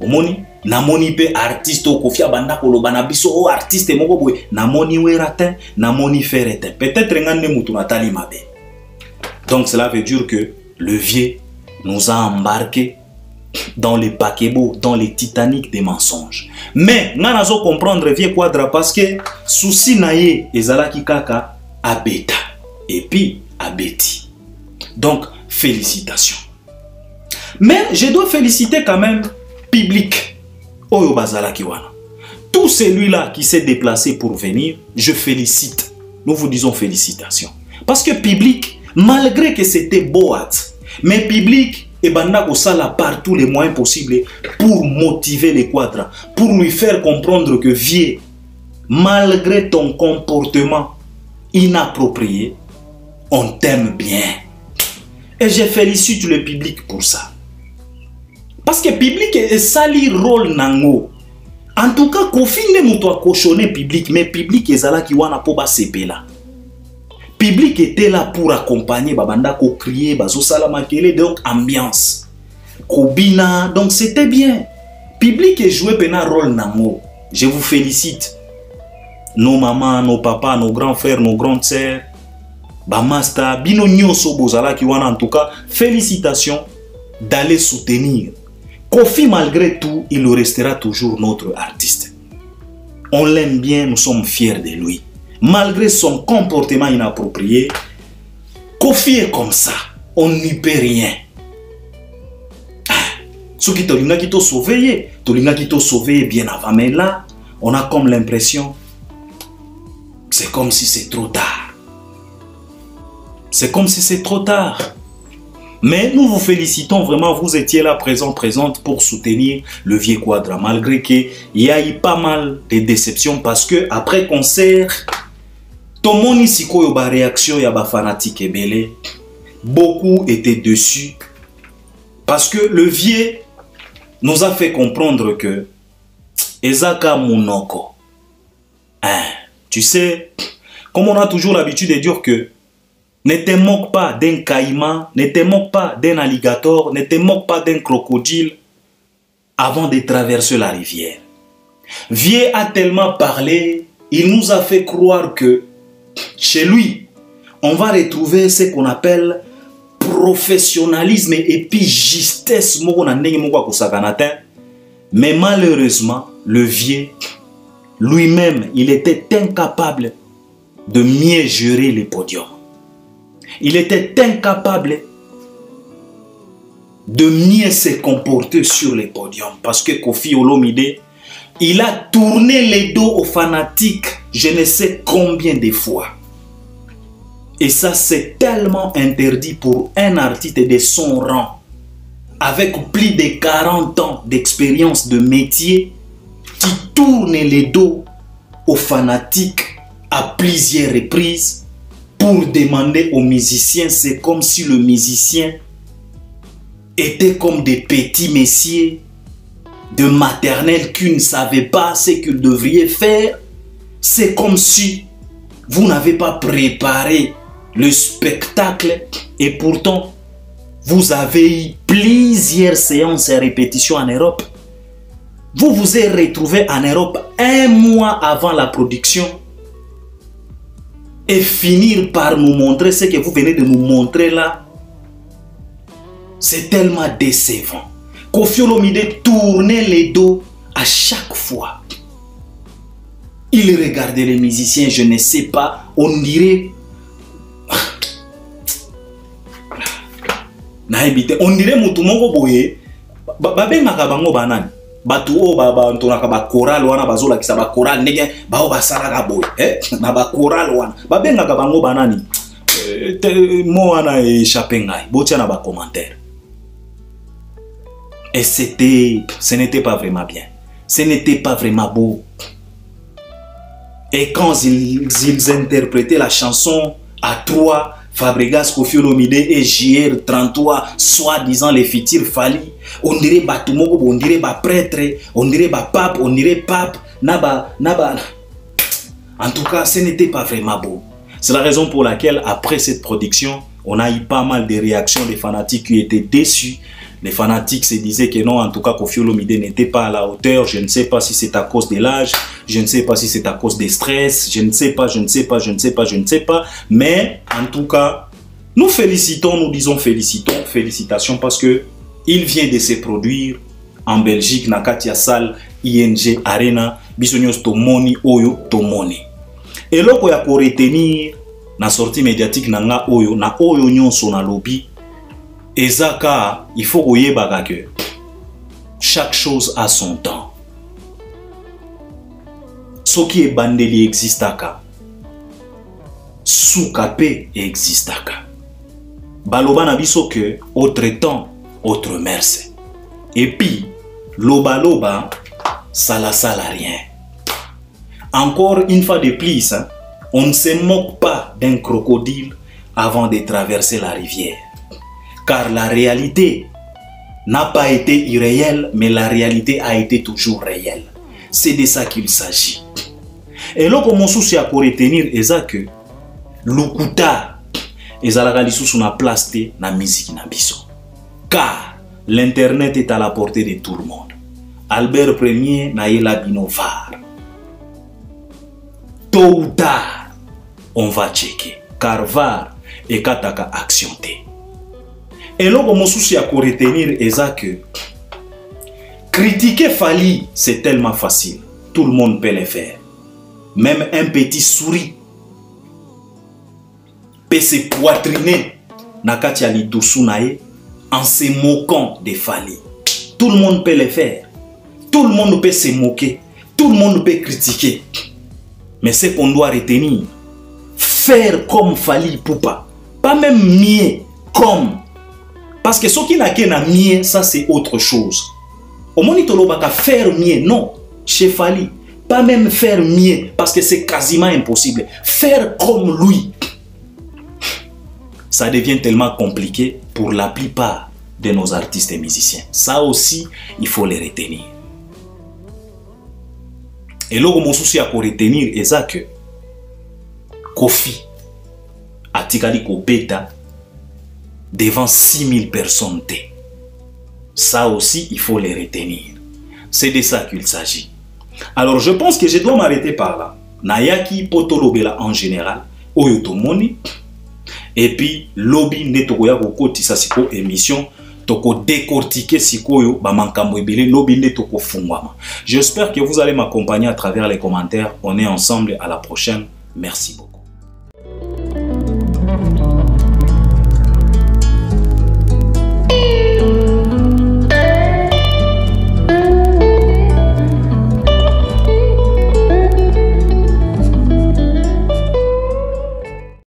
omoni namoni pe artiste au Kofi Abanda kolobana biso o artiste moko boy namoni Werate namoni Ferete peut-être ngane mutu Nathalie Mabe. Donc cela veut dire que le vieux nous a embarqués dans les paquebots, dans les Titanic des mensonges. Mais, nous avons comprendre Vieux Quadra parce que souci naye ezalaki kaka abeta et puis abeti. Donc, félicitations. Mais je dois féliciter quand même public. Oyo bazalaki wana. Tout celui-là qui s'est déplacé pour venir, je félicite. Nous vous disons félicitations. Parce que public, malgré que c'était Boat, mais public, et banda kosala par tous les moyens possibles pour motiver les Quadras, pour lui faire comprendre que Vieux, malgré ton comportement inapproprié, on t'aime bien. Et je félicite le public pour ça. Parce que le public est sali rôle nango. En tout cas, Kofi ne mouto a cochonné public, mais public est là qui wana po ba sepela. Public était là pour accompagner babanda ko crier, bazo salama kele, donc ambiance. Kobina, donc c'était bien. Public est joué pena rôle nango. Je vous félicite. Nos mamans, nos papas, nos grands frères, nos grandes sœurs, bamasta, bino nyoso bozala ki wana, en tout cas, félicitations d'aller soutenir. Kofi, malgré tout, il restera toujours notre artiste. On l'aime bien, nous sommes fiers de lui. Malgré son comportement inapproprié, Kofi est comme ça. On n'y peut rien. Ceux qui t'ont sauvé, bien avant. Mais là, on a comme l'impression, c'est comme si c'est trop tard. C'est comme si c'est trop tard. Mais nous vous félicitons vraiment, vous étiez là présente pour soutenir le Vieux Quadra. Malgré qu'il y a eu pas mal de déceptions parce que après concert, tout le monde ici a eu une réaction, il y a des fanatiques et belé. Beaucoup étaient dessus parce que le Vieux nous a fait comprendre que Ezaka Munoko. Hein, tu sais, comme on a toujours l'habitude de dire que ne te moque pas d'un caïman, ne te moque pas d'un alligator, ne te moque pas d'un crocodile avant de traverser la rivière. Vieux a tellement parlé, il nous a fait croire que chez lui, on va retrouver ce qu'on appelle professionnalisme et puis justesse. Mais malheureusement, le Vieux, lui-même, il était incapable de mieux gérer les podiums. Il était incapable de mieux se comporter sur les podiums. Parce que Kofi Olomide, il a tourné les dos aux fanatiques je ne sais combien de fois. Et ça, c'est tellement interdit pour un artiste de son rang. Avec plus de 40 ans d'expérience de métier, qui tourne les dos aux fanatiques à plusieurs reprises. Pour demander aux musiciens, c'est comme si le musicien était comme des petits messieurs de maternelle qui ne savaient pas ce qu'ils devraient faire. C'est comme si vous n'avez pas préparé le spectacle et pourtant vous avez eu plusieurs séances et répétitions en Europe. Vous vous êtes retrouvé en Europe un mois avant la production. Et finir par nous montrer ce que vous venez de nous montrer là, c'est tellement décevant. Kofi Olomide tournait les dos à chaque fois. Il regardait les musiciens, je ne sais pas, on dirait... On dirait Moutoumoko Boye, Babengaka Bango Banane. Batu o baba ntonaka ba choral wana bazola kisa ba choral nege ba o basala boy na ba choral wana babenga ka bango banani mo wana échappé ngai botia na ba commentaire. Et ce n'était pas vraiment bien, ce n'était pas vraiment beau. Et quand ils interprétaient la chanson à trois, Fabregas, Kofi Olomide et JR33, soi-disant les futurs Fali, on dirait Batumoko, on dirait prêtre, on dirait pape, on dirait pape, naba. En tout cas, ce n'était pas vraiment beau. C'est la raison pour laquelle, après cette production, on a eu pas mal de réactions des fanatiques qui étaient déçus. Les fanatiques se disaient que non, en tout cas, Kofi Olomide n'était pas à la hauteur. Je ne sais pas si c'est à cause de l'âge, je ne sais pas si c'est à cause des stress, je ne sais pas. Mais, en tout cas, Nous félicitons, nous disons félicitations parce que il vient de se produire en Belgique, na Katia Salle, ING Arena, bisonyos tomoni oyo tomoni. Et loko ya ko retenir na sortie médiatique na oyo nyonso na lobby, ezaka, il faut koyeba que chaque chose a son temps. Ce qui est bandeli existaka, soukape existaka. Baloba na biso que autre temps, autre merci. Et puis, loba, ça la rien. Encore une fois de plus, hein, on ne se moque pas d'un crocodile avant de traverser la rivière. Car la réalité n'a pas été irréelle, mais la réalité a été toujours réelle. C'est de ça qu'il s'agit. Et là, comme on soucie à retenir, c'est que l'ukuta est à la sous na place de la musique na biso. Car l'internet est à la portée de tout le monde. Albert Ier na yela binovar. Tôt ou tard, on va checker. Car VAR est kataka action te. Et là, comme on soucie à retenir, c'est que critiquer Fally, c'est tellement facile. Tout le monde peut le faire. Même un petit souris peut se poitriner en se moquant de Fally. Tout le monde peut le faire. Tout le monde peut se moquer. Tout le monde peut critiquer. Mais ce qu'on doit retenir, faire comme Fally Ipupa. Pas même mieux comme. Parce que ce qui n'a qu'un mieux, ça c'est autre chose. Au moins, il ne faire mieux, non. Chez Fally. Pas même faire mieux, parce que c'est quasiment impossible. Faire comme lui, ça devient tellement compliqué pour la plupart de nos artistes et musiciens. Ça aussi, il faut les retenir. Et là, mon souci à retenir, c'est que Kofi a tiré Kopeta devant 6000 personnes. Ça aussi, il faut les retenir. C'est de ça qu'il s'agit. Alors, je pense que je dois m'arrêter par là. Nayaki potolobela en général, oyotomoni. Et puis, lobby netokoya kokoti sa siko émission, toko décortiquer sikoyo ba mankambo ebele lobby netoko fungwama. J'espère que vous allez m'accompagner à travers les commentaires. On est ensemble, à la prochaine. Merci beaucoup.